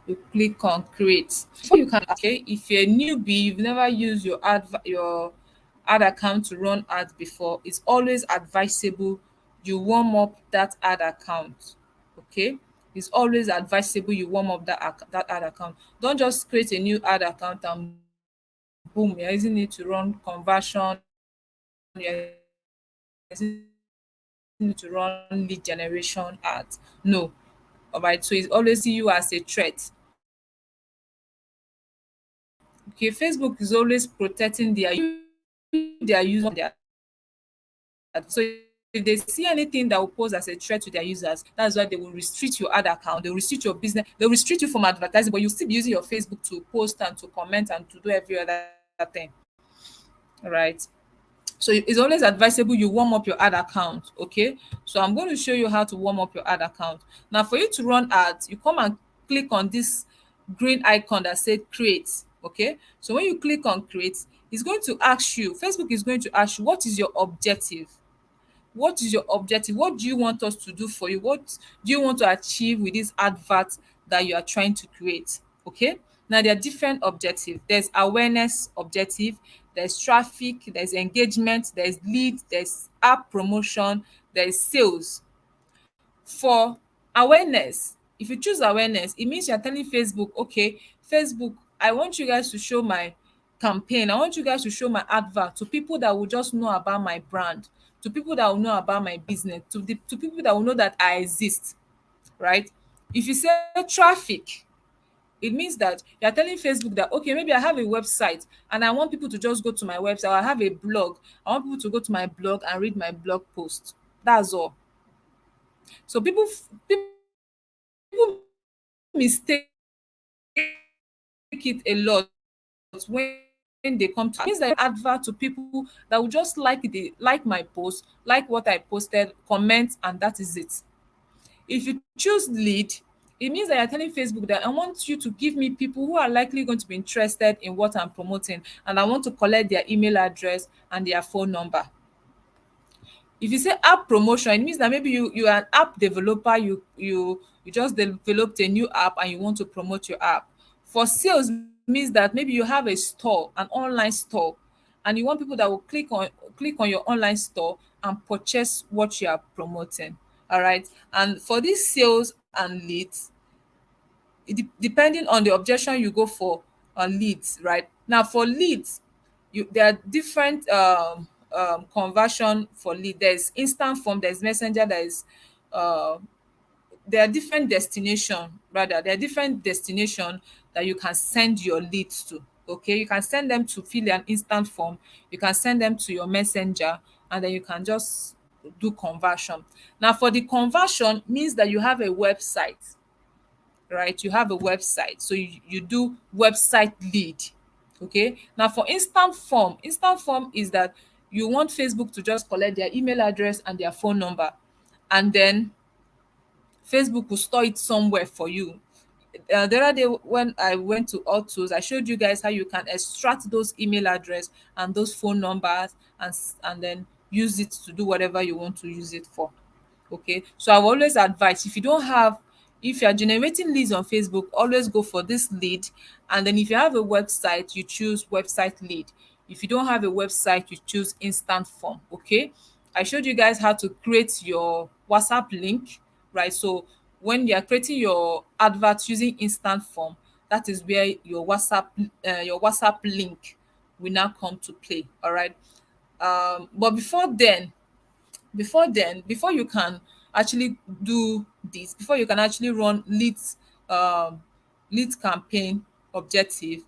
Speaker 1: you click on create. Before you can, okay, if you're a newbie, you've never used your ad account to run ads before, it's always advisable you warm up that ad account. Okay, it's always advisable you warm up that ad account. Don't just create a new ad account and boom, you're using it to run conversion, you're using it to run lead generation ads. No. All right, so it's always see you as a threat. Okay, Facebook is always protecting their user. So if they see anything that will pose as a threat to their users, that's why they will restrict your ad account, they'll restrict your business, they'll restrict you from advertising, but you'll still be using your Facebook to post and to comment and to do every other thing. All right. So it's always advisable you warm up your ad account. Okay. So I'm going to show you how to warm up your ad account. Now, for you to run ads, you come and click on this green icon that said create. Okay. So when you click on create, it's going to ask you, Facebook is going to ask you, what is your objective? What is your objective? What do you want us to do for you? What do you want to achieve with this advert that you are trying to create? Okay. Now there are different objectives. There's awareness objective, there's traffic, there's engagement, there's lead, there's app promotion, there's sales. For awareness, if you choose awareness, it means you're telling Facebook, okay, Facebook, I want you guys to show my campaign. I want you guys to show my advert to people that will just know about my brand, to people that will know about my business, to people that will know that I exist, right? If you say traffic, it means that you're telling Facebook that, okay, maybe I have a website and I want people to just go to my website. Or I have a blog. I want people to go to my blog and read my blog post. That's all. So people mistake it a lot when they come to, it means that advert to people that will just like my post, like what I posted, comment, and that is it. If you choose lead, it means that you're telling Facebook that I want you to give me people who are likely going to be interested in what I'm promoting, and I want to collect their email address and their phone number. If you say app promotion, it means that maybe you are an app developer, you just developed a new app and you want to promote your app. For sales means that maybe you have a store, an online store, and you want people that will click on your online store and purchase what you are promoting. All right. And for these sales and leads, depending on the objection you go for on leads, right? Now for leads, there are different conversion for lead. There's instant form, there's messenger, uh there are different destination, rather there are different destination that you can send your leads to. Okay, you can send them to fill an instant form, you can send them to your messenger, and then you can just do conversion. Now for the conversion means that you have a website, right? You have a website. So you do website lead. Okay. Now for instant form is that you want Facebook to just collect their email address and their phone number. And then Facebook will store it somewhere for you. The other day when I went to Autos, I showed you guys how you can extract those email address and those phone numbers and then use it to do whatever you want to use it for. Okay, so I've always advised, if you don't have, if you're generating leads on Facebook, always go for this lead. And then if you have a website, you choose website lead. If you don't have a website, you choose instant form. Okay, I showed you guys how to create your WhatsApp link, right? So when you're creating your advert using instant form, that is where your WhatsApp link will now come to play. All right. But before you can actually do this, before you can actually run um lead campaign objective,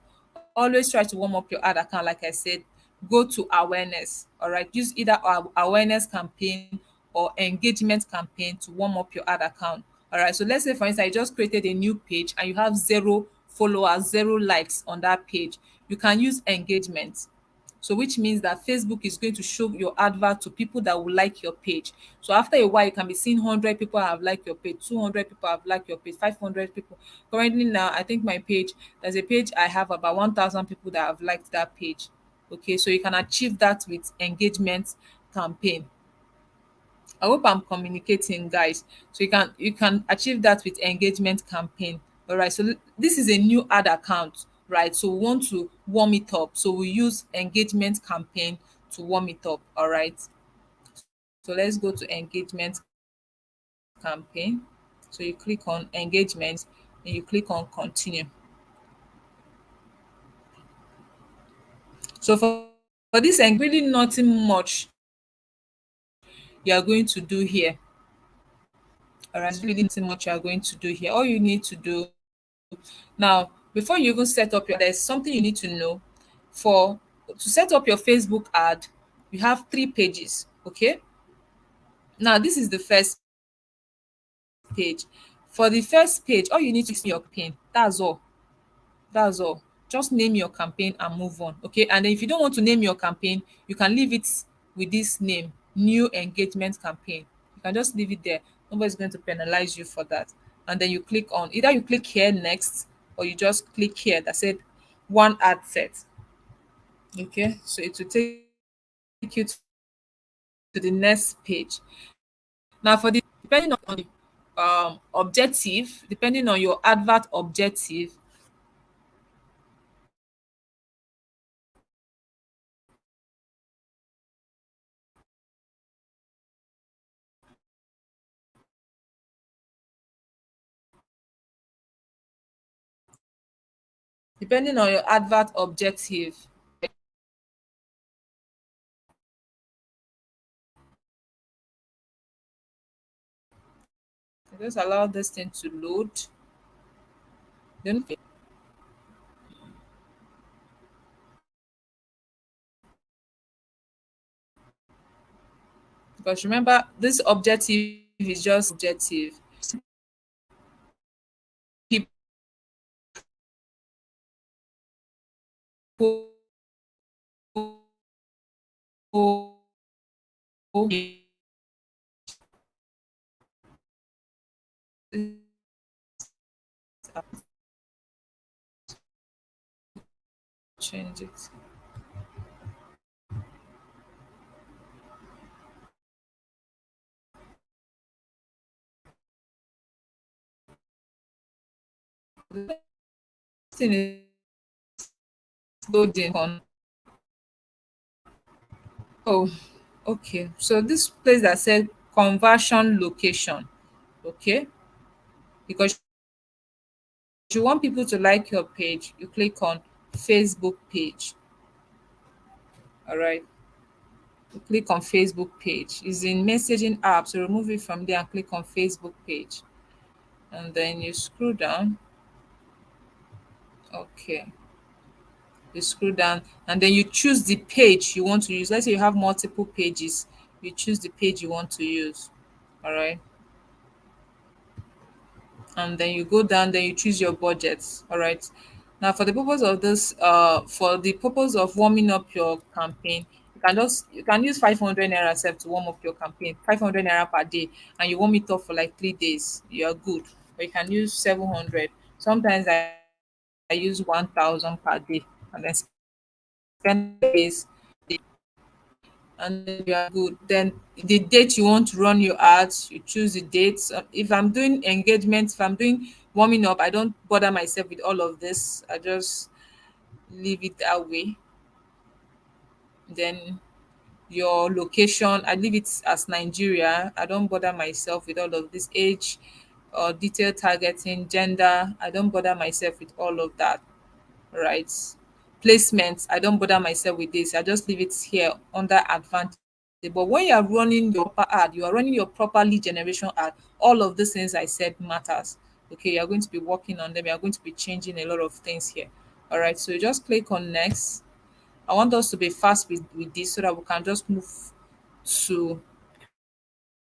Speaker 1: always try to warm up your ad account. Like I said, go to awareness. All right, use either awareness campaign or engagement campaign to warm up your ad account. All right, so let's say for instance you just created a new page and you have 0 followers, 0 likes on that page. You can use engagement, so which means that Facebook is going to show your advert to people that will like your page. So after a while, you can be seeing 100 people have liked your page, 200 people have liked your page, 500 people. Currently now, I think my page, there's a page I have about 1,000 people that have liked that page. Okay, so you can achieve that with engagement campaign. I hope I'm communicating, guys. So you can achieve that with engagement campaign. All right. So this is a new ad account, right? So we want to warm it up. So we use engagement campaign to warm it up. All right. So let's go to engagement campaign. So you click on engagement and you click on continue. So for this, really nothing much you are going to do here. All right, really nothing much you are going to do here. All you need to do now, before you even set up there's something you need to know. For to set up your Facebook ad, you have 3 pages. Okay. Now this is the first page. For the first page, all you need to is your campaign. That's all. That's all. Just name your campaign and move on. Okay. And then if you don't want to name your campaign, you can leave it with this name, new engagement campaign. You can just leave it there. Nobody's going to penalize you for that. And then you click on, either you click here next, or you just click here that said one ad set. Okay. So it will take you to the next page. Now for the, depending on the objective, depending on your advert objective, depending on your advert objective, just allow this thing to load. Then because remember, this objective is just objective. People change it. This thing is loading on. Oh, okay. So this place that said conversion location, okay, because you want people to like your page, you click on Facebook page. All right. You click on Facebook page. It's in messaging app. So remove it from there and click on Facebook page. And then you scroll down. Okay. You scroll down and then you choose the page you want to use. Let's say you have multiple pages. You choose the page you want to use. All right. And then you go down, then you choose your budget. All right. Now for the purpose of this, for the purpose of warming up your campaign, you can use 500 naira self to warm up your campaign, 500 naira per day, and you warm it up for like 3 days. You are good. Or you can use 700. Sometimes I use 1,000 per day and then spend days and then you are good. Then the date you want to run your ads, you choose the dates. If I'm doing engagements, if I'm doing warming up, I don't bother myself with all of this. I just leave it that way. Then your location, I leave it as Nigeria. I don't bother myself with all of this age or detail targeting, gender. I don't bother myself with all of that, right? Placements, I don't bother myself with this. I just leave it here under advantage. But when you are running your proper ad, you are running your proper lead generation ad, all of these things I said matters. Okay, you're going to be working on them. You're going to be changing a lot of things here. All right, so you just click on next. I want us to be fast with this so that we can just move to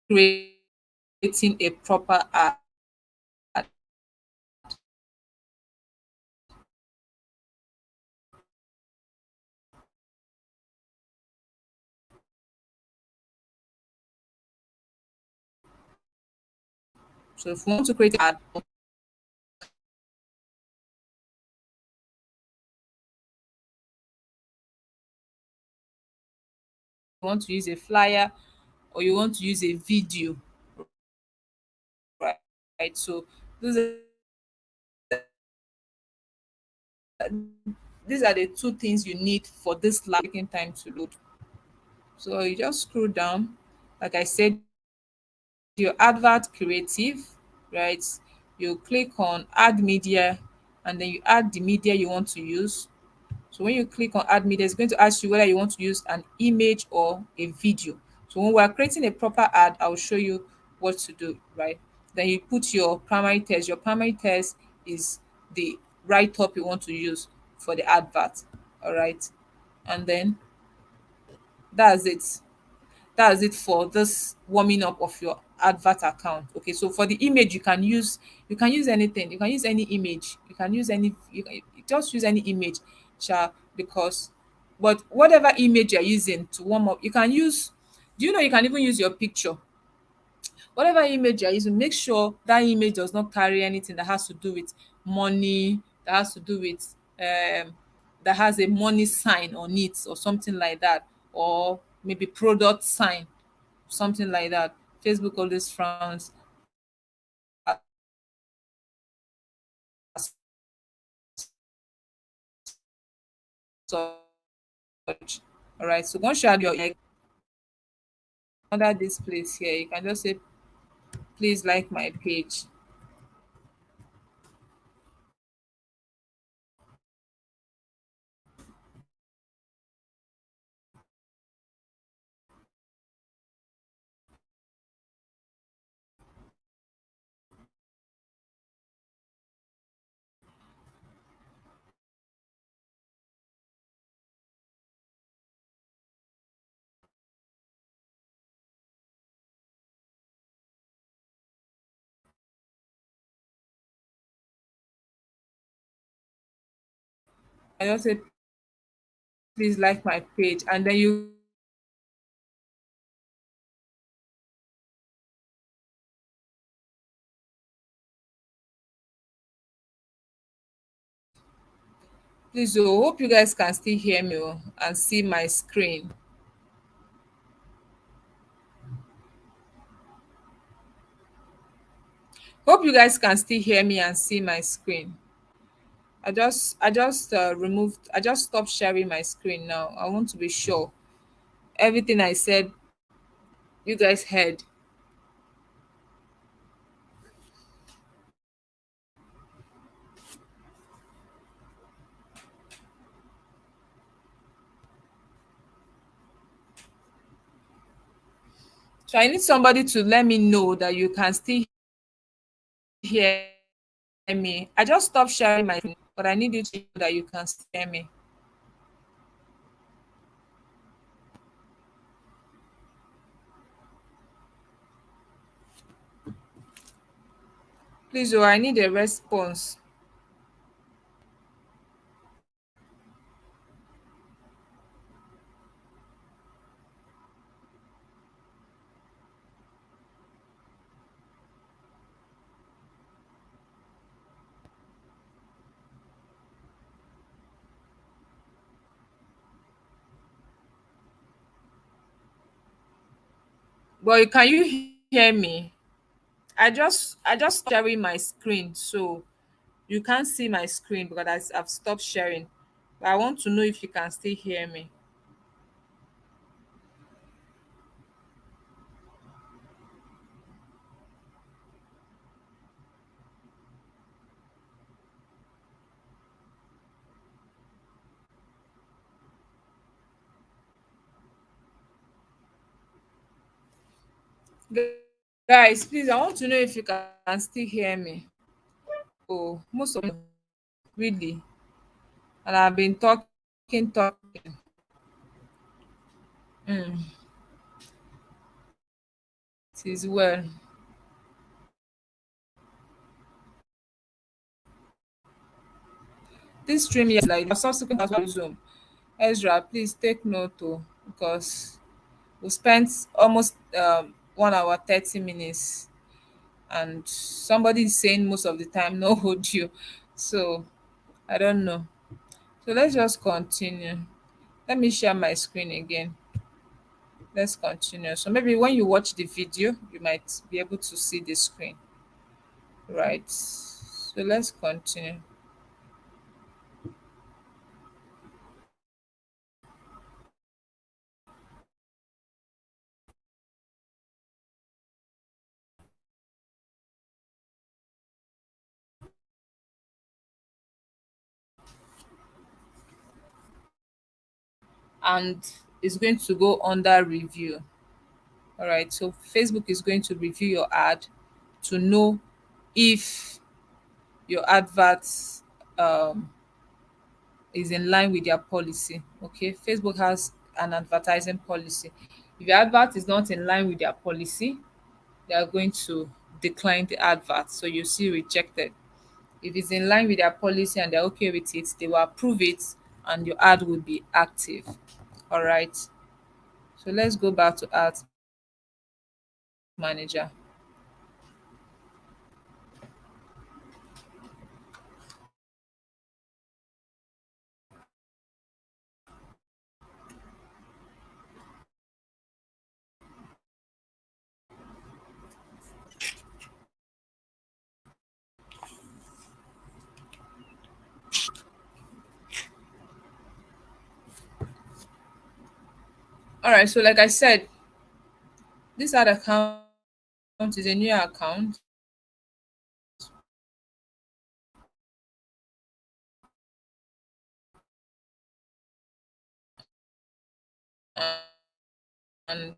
Speaker 1: creating a proper ad. So if we want to create an ad, we want to use a flyer or you want to use a video, right? Right. So those are, these are the two things you need for this taking time to load. So you just scroll down. Like I said, your advert creative, right? You click on add media and then you add the media you want to use. So when you click on add media, it's going to ask you whether you want to use an image or a video. So when we're creating a proper ad, I'll show you what to do, right? Then you put your primary text. Your primary text is the write-up you want to use for the advert. All right. And then that's it. That's it for this warming up of your advert account. Okay, so for the image you can use anything. You can use any image. You can use any you just use any image, sha, because but whatever image you're using to warm up, you can use, do you know you can even use your picture? Whatever image you're using, make sure that image does not carry anything that has to do with money, that has to do with that has a money sign on it or something like that, or maybe product sign, something like that. Facebook always frowns at such. All right. So once you add your under this place here, you can just say, please like my page. I just say, please like my page, and then you please. Oh, hope you guys can still hear me and see my screen. Hope you guys can still hear me and see my screen. I just stopped sharing my screen now. I want to be sure everything I said you guys heard. So I need somebody to let me know that you can still hear me. I just stopped sharing my screen, but I need you to know that you can still hear me. Please, oh, I need a response. But can you hear me? I just sharing my screen, so you can't see my screen because I've stopped sharing. But I want to know if you can still hear me. Gu- Guys, please, I want to know if you can still hear me. Oh, most of you really, and I've been talking. Mm, it is well. This stream yes, like the subsequent as well Zoom. Ezra, please take note too, because we spent almost 1 hour 30 minutes, and somebody is saying most of the time no audio. So I don't know. So let's just continue. Let me share my screen again. Let's continue. So maybe when you watch the video, you might be able to see the screen, right? So let's continue. And it's going to go under review. All right. So Facebook is going to review your ad to know if your advert um, is in line with their policy. Okay. Facebook has an advertising policy. If your advert is not in line with their policy, they are going to decline the advert. So you see rejected. If it's in line with their policy and they're okay with it, they will approve it and your ad will be active. All right. So let's go back to Ads Manager. All right. So, like I said, this ad account is a new account. And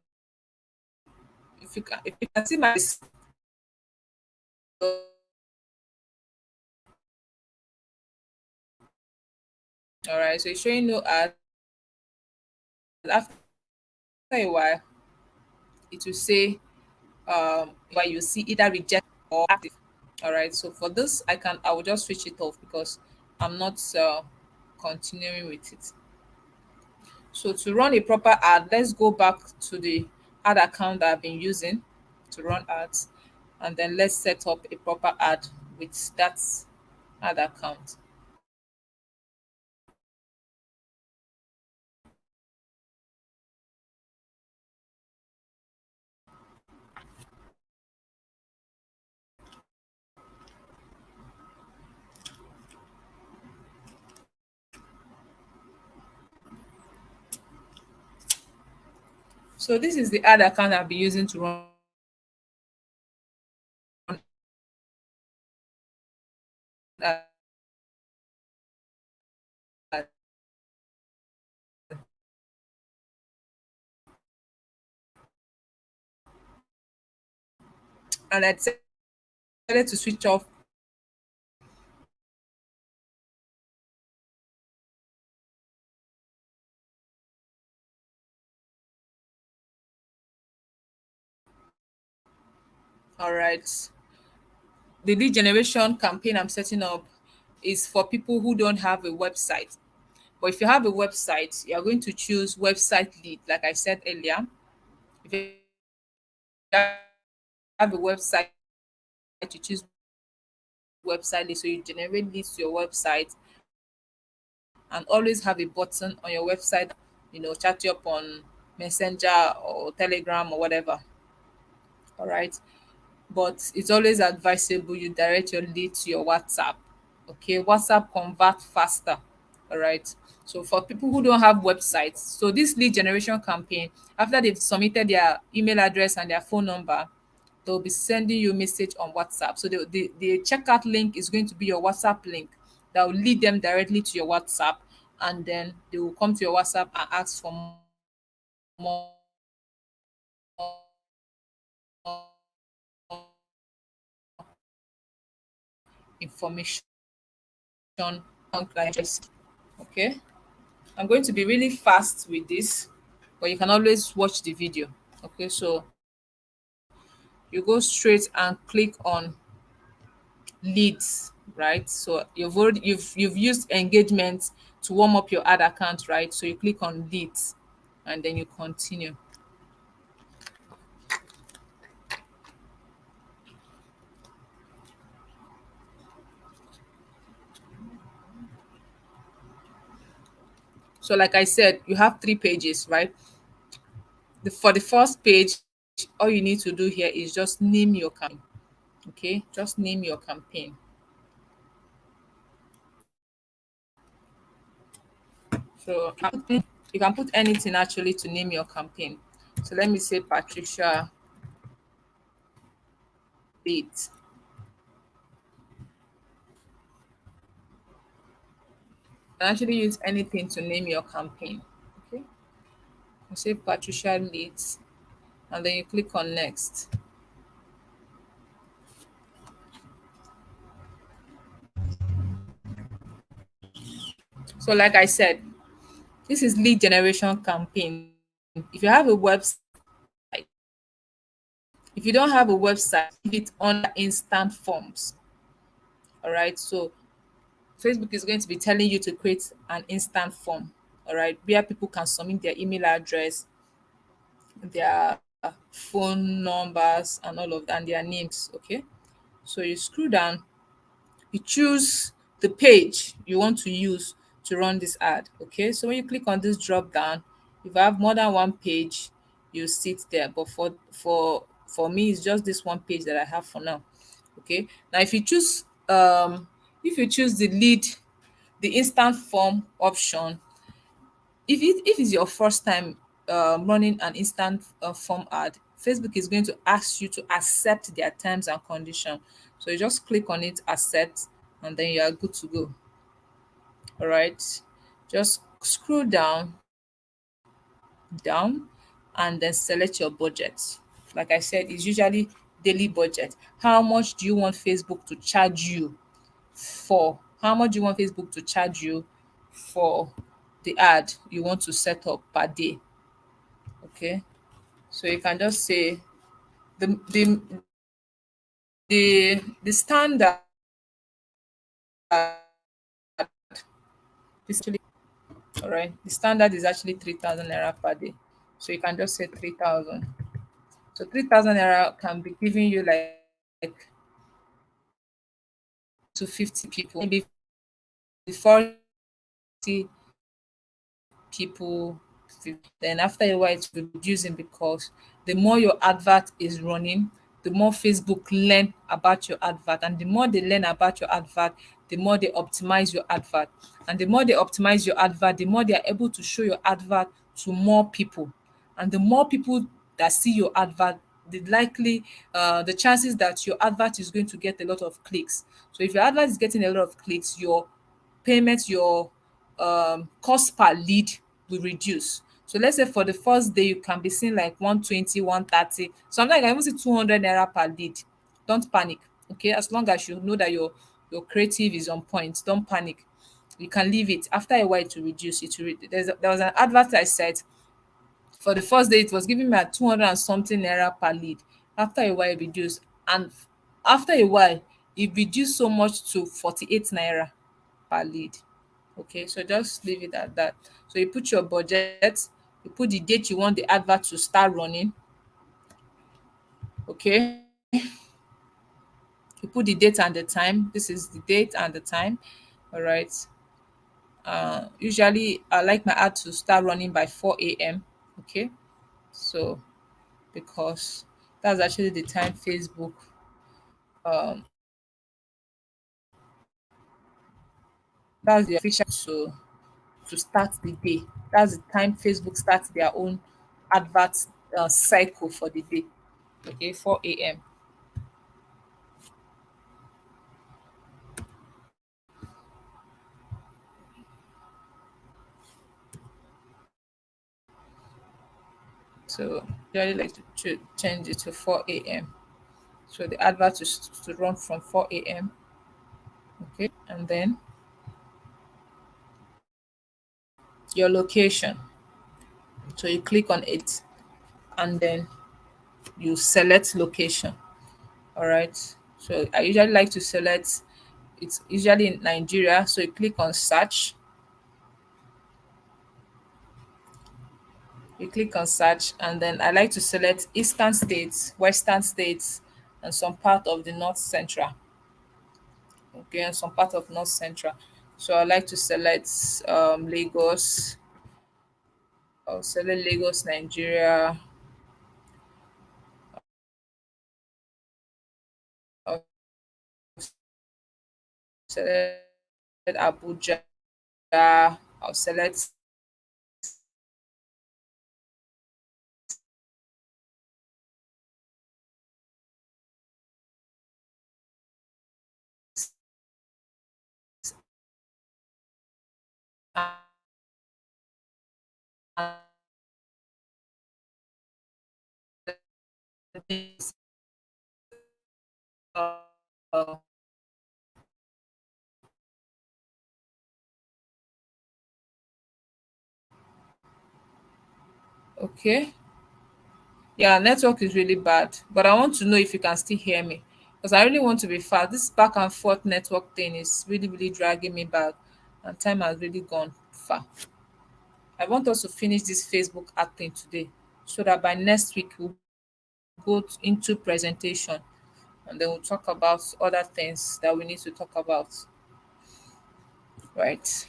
Speaker 1: if you can see my, all right. So, it's showing no ad. After a while, it will say, where you see either reject or active. All right. So, for this, I will just switch it off because I'm not continuing with it. So to run a proper ad, let's go back to the ad account that I've been using to run ads, and then let's set up a proper ad with that ad account. So this is the ad account I'll be using to run ads. And I decided to switch off. All right. The lead generation campaign I'm setting up is for people who don't have a website. But if you have a website, you're going to choose website lead, like I said earlier. If you have a website, you choose website lead. So you generate leads to your website and always have a button on your website, chat you up on Messenger or Telegram or whatever. All right. But it's always advisable you direct your lead to your WhatsApp. Okay, WhatsApp convert faster. All right. So for people who don't have websites, so this lead generation campaign, after they've submitted their email address and their phone number, they'll be sending you a message on WhatsApp. So the checkout link is going to be your WhatsApp link that will lead them directly to your WhatsApp, and then they will come to your WhatsApp and ask for more information on clients. Okay, I'm going to be really fast with this, but you can always watch the video. Okay, so you go straight and click on leads, right? So you've used engagement to warm up your ad account, right? So you click on leads and then you continue. So like I said, you have three pages, right? For the first page, all you need to do here is just name your campaign. Okay, just name your campaign. So you can put anything actually to name your campaign. So let me say Patricia Bates. You can actually use anything to name your campaign. Okay, you say Patricia Leads, and then you click on next. So, like I said, this is lead generation campaign. If you have a website, if you don't have a website, leave it under instant forms. All right. So Facebook is going to be telling you to create an instant form. All right, where people can submit their email address, their phone numbers, and all of that, and their names. Okay. So you scroll down, you choose the page you want to use to run this ad. Okay, so when you click on this drop down, if I have more than one page, you sit there. But for me, it's just this one page that I have for now. Okay, now if you choose the lead, the instant form option, if it's your first time running an instant form ad, Facebook is going to ask you to accept their terms and condition. So you just click on it, accept, and then you are good to go. All right, just scroll down, and then select your budget. Like I said, it's usually daily budget. How much do you want Facebook to charge you for? How much do you want Facebook to charge you for the ad you want to set up per day? Okay, so you can just say the the the standard is actually, all right. The standard is actually 3,000 naira per day. So you can just say 3,000. So 3,000 naira can be giving you like to 50 people, maybe 40 people. Then after a while, it's reducing because the more your advert is running, the more Facebook learn about your advert, and the more they learn about your advert, the more they optimize your advert, and the more they optimize your advert, the more they are able to show your advert to more people, and the more people that see your advert, the chances that your advert is going to get a lot of clicks. So if your advert is getting a lot of clicks, your payment, your cost per lead will reduce. So let's say for the first day, you can be seeing like 120, 130. Sometimes I can even see 200 naira per lead. Don't panic. Okay. As long as you know that your creative is on point, don't panic. You can leave it. After a while, to reduce it. There was an advert I said for the first day, it was giving me at 200 and something naira per lead. After a while, it reduced. And after a while, it reduced so much to 48 naira per lead. Okay, so just leave it at that. So you put your budget, you put the date you want the advert to start running. Okay, you put the date and the time. This is the date and the time. All right. Usually I like my ad to start running by 4 a.m. Okay, so because That's actually the time Facebook um that's the official to start the day. That's the time Facebook starts their own advert cycle for the day. Okay, 4 a.m. So usually like to change it to 4 a.m. So the advert is to run from 4 a.m. Okay, and then your location. So you click on it and then you select location. All right. So I usually like to select it's usually in Nigeria. So you click on search. You click on search and then I like to select eastern states, western states, and some part of the north central. Okay, and some part of north central. So I like to select Lagos. I'll select Lagos, Nigeria. I'll select Abuja. I'll select uh, okay. Yeah, network is really bad, but I want to know if you can still hear me because I really want to be fast. This back and forth network thing is really, really dragging me back, and time has really gone far. I want us to finish this Facebook ad thing today so that by next week we'll into presentation and then we'll talk about other things that we need to talk about. Right.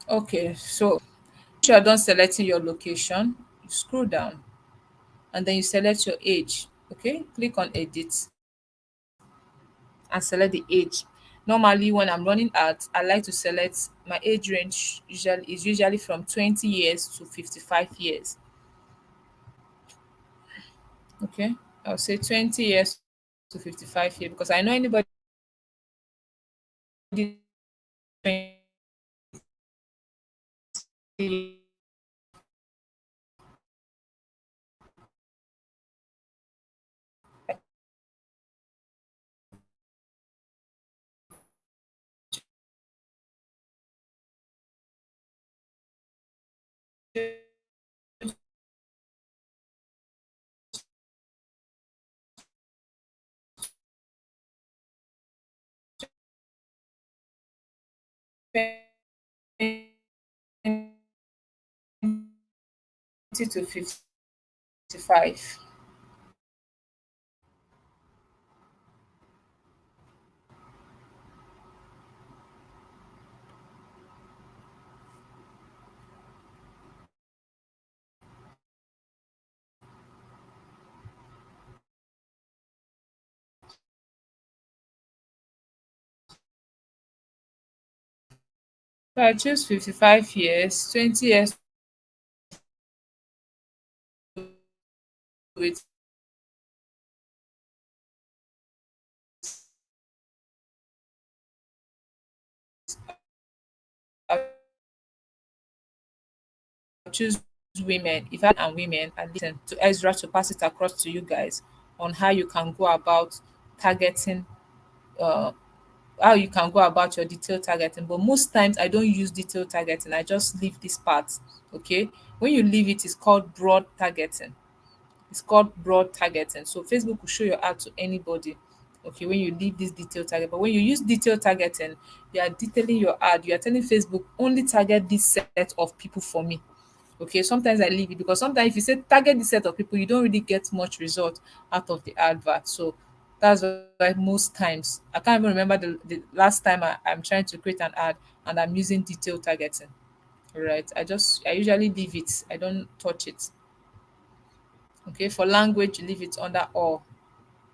Speaker 1: Okay, so once you're done selecting your location, you scroll down and then you select your age. Okay, click on edit and select the age. Normally, when I'm running ads, I like to select my age range usually from 20 years to 55 years. Okay, I'll say 20 years to 55 years because I know anybody 20 to 55. 'Cause I choose 55 years, 20 years with I choose women. If I and women and listen to Ezra to pass it across to you guys on how you can go about targeting uh how you can go about your detailed targeting. But most times I don't use detailed targeting. I just leave this part. Okay. When you leave it, it's called broad targeting. It's called broad targeting. So Facebook will show your ad to anybody. Okay, when you leave this detailed target. But when you use detailed targeting, you are detailing your ad. You are telling Facebook only target this set of people for me. Okay, sometimes I leave it because sometimes if you say target this set of people, you don't really get much result out of the advert. So that's why most times I can't even remember the last time I'm trying to create an ad and I'm using detailed targeting. All right. I usually leave it. I don't touch it. Okay. For language, leave it under all.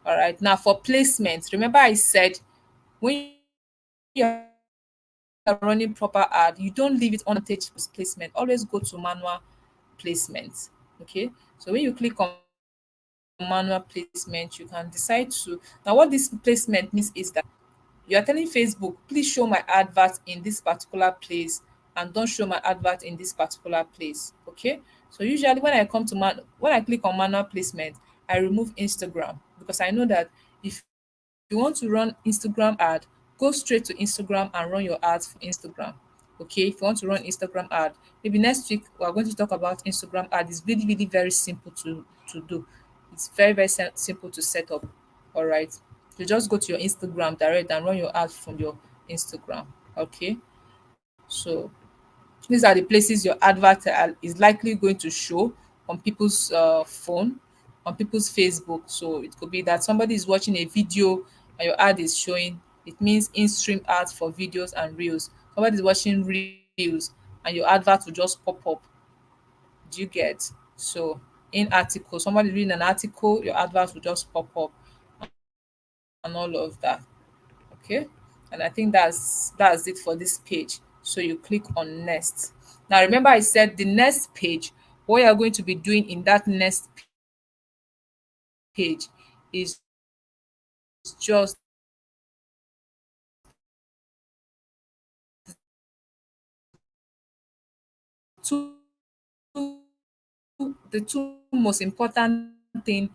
Speaker 1: All right. Now for placement, remember I said when you're running proper ad, you don't leave it on advantage placement. Always go to manual placement. Okay. So when you click on manual placement, you can decide to. Now, what this placement means is that you are telling Facebook, please show my advert in this particular place and don't show my advert in this particular place. Okay. So usually when I click on manual placement, I remove Instagram because I know that if you want to run Instagram ad, go straight to Instagram and run your ads for Instagram. Okay. If you want to run Instagram ad, maybe next week we are going to talk about Instagram ad. It's really, really very simple to do. It's very, very simple to set up. All right. You just go to your Instagram direct and run your ads from your Instagram. Okay. So these are the places your advert is likely going to show on people's phone, on people's Facebook. So it could be that somebody is watching a video and your ad is showing. It means in-stream ads for videos and reels. Somebody is watching reels and your advert will just pop up. Do you get? So in article, somebody reading an article, your advert will just pop up and all of that. Okay. And I think that's it for this page. So you click on next. Now remember I said the next page, what you're going to be doing in that next page is just the two most important thing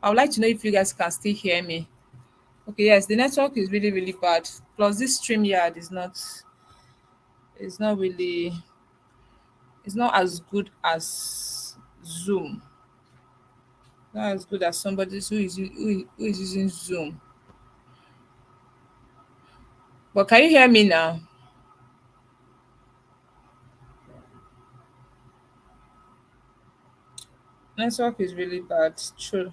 Speaker 1: I would like to know if you guys can still hear me. Okay, yes, the network is really, really bad. Plus this StreamYard is not really it's not as good as Zoom. Not as good as somebody who is using Zoom. But can you hear me now? Network is really bad. True.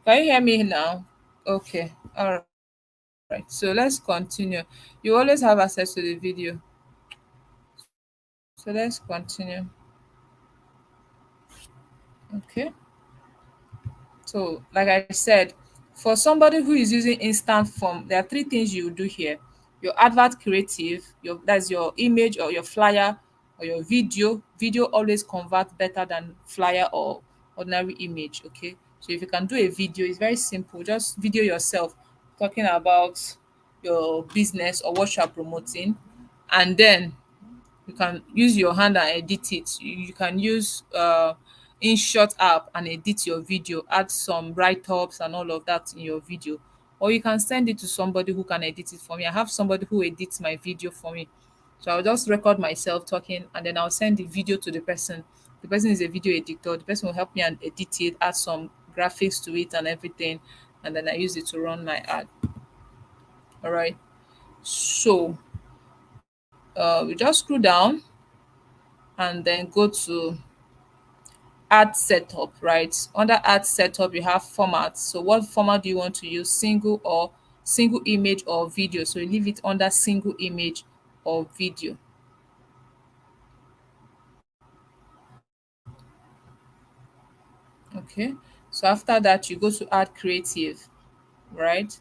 Speaker 1: Can you hear me now? Okay. All right. So let's continue. You always have access to the video. So let's continue. Okay. So, like I said, for somebody who is using instant form, there are three things you do here. Your advert creative, your that's your image or your flyer or your video. Video always convert better than flyer or ordinary image. Okay. So if you can do a video, it's very simple. Just video yourself talking about your business or what you are promoting, and then you can use your hand and edit it. You can use InShot app and edit your video, add some write-ups and all of that in your video. Or you can send it to somebody who can edit it for me. I have somebody who edits my video for me. So I'll just record myself talking and then I'll send the video to the person. The person is a video editor. The person will help me and edit it, add some graphics to it and everything. And then I use it to run my ad. All right. So we just scroll down and then go to ad setup, right? Under ad setup, you have format. So what format do you want to use? Single image or video. So you leave it under single image or video. Okay. So after that, you go to add creative, right?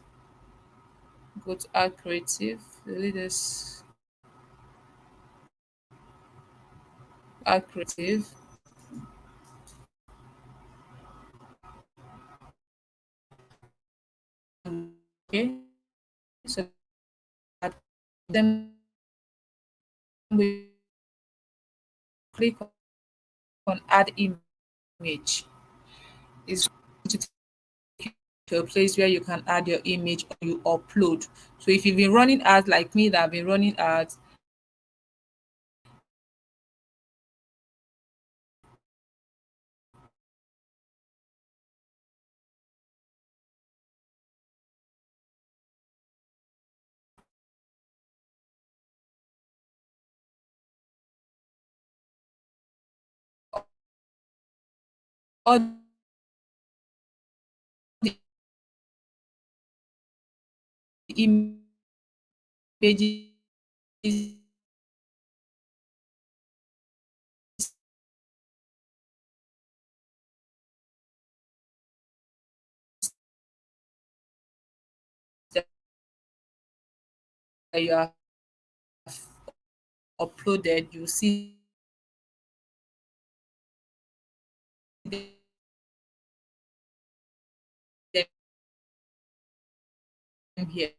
Speaker 1: Go to add creative. Delete this add creative. Then we click on add image. Is to take you to a place where you can add your image or you upload. So if you've been running ads like me that have been running ads, all the images that you have uploaded, you see them here.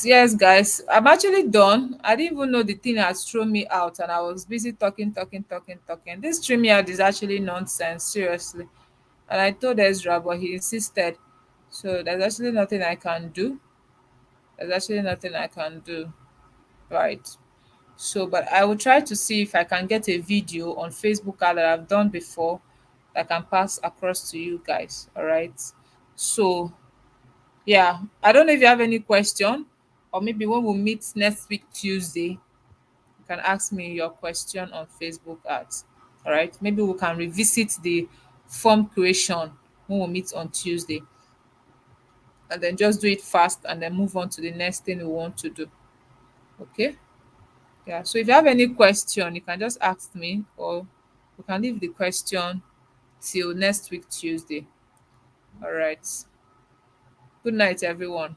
Speaker 1: yes, guys. I'm actually done. I didn't even know the thing has thrown me out, and I was busy talking, talking, talking, talking. This StreamYard is actually nonsense, seriously. And I told Ezra, but he insisted. So there's actually nothing I can do. There's actually nothing I can do. Right. So, but I will try to see if I can get a video on Facebook ad that I've done before that can pass across to you guys. All right. So, yeah, I don't know if you have any question, or maybe when we meet next week Tuesday, you can ask me your question on Facebook ads. All right. Maybe we can revisit the form creation when we meet on Tuesday, and then just do it fast and then move on to the next thing we want to do. Okay. Yeah. So if you have any question, you can just ask me, or we can leave the question till next week Tuesday. All right. Good night, everyone.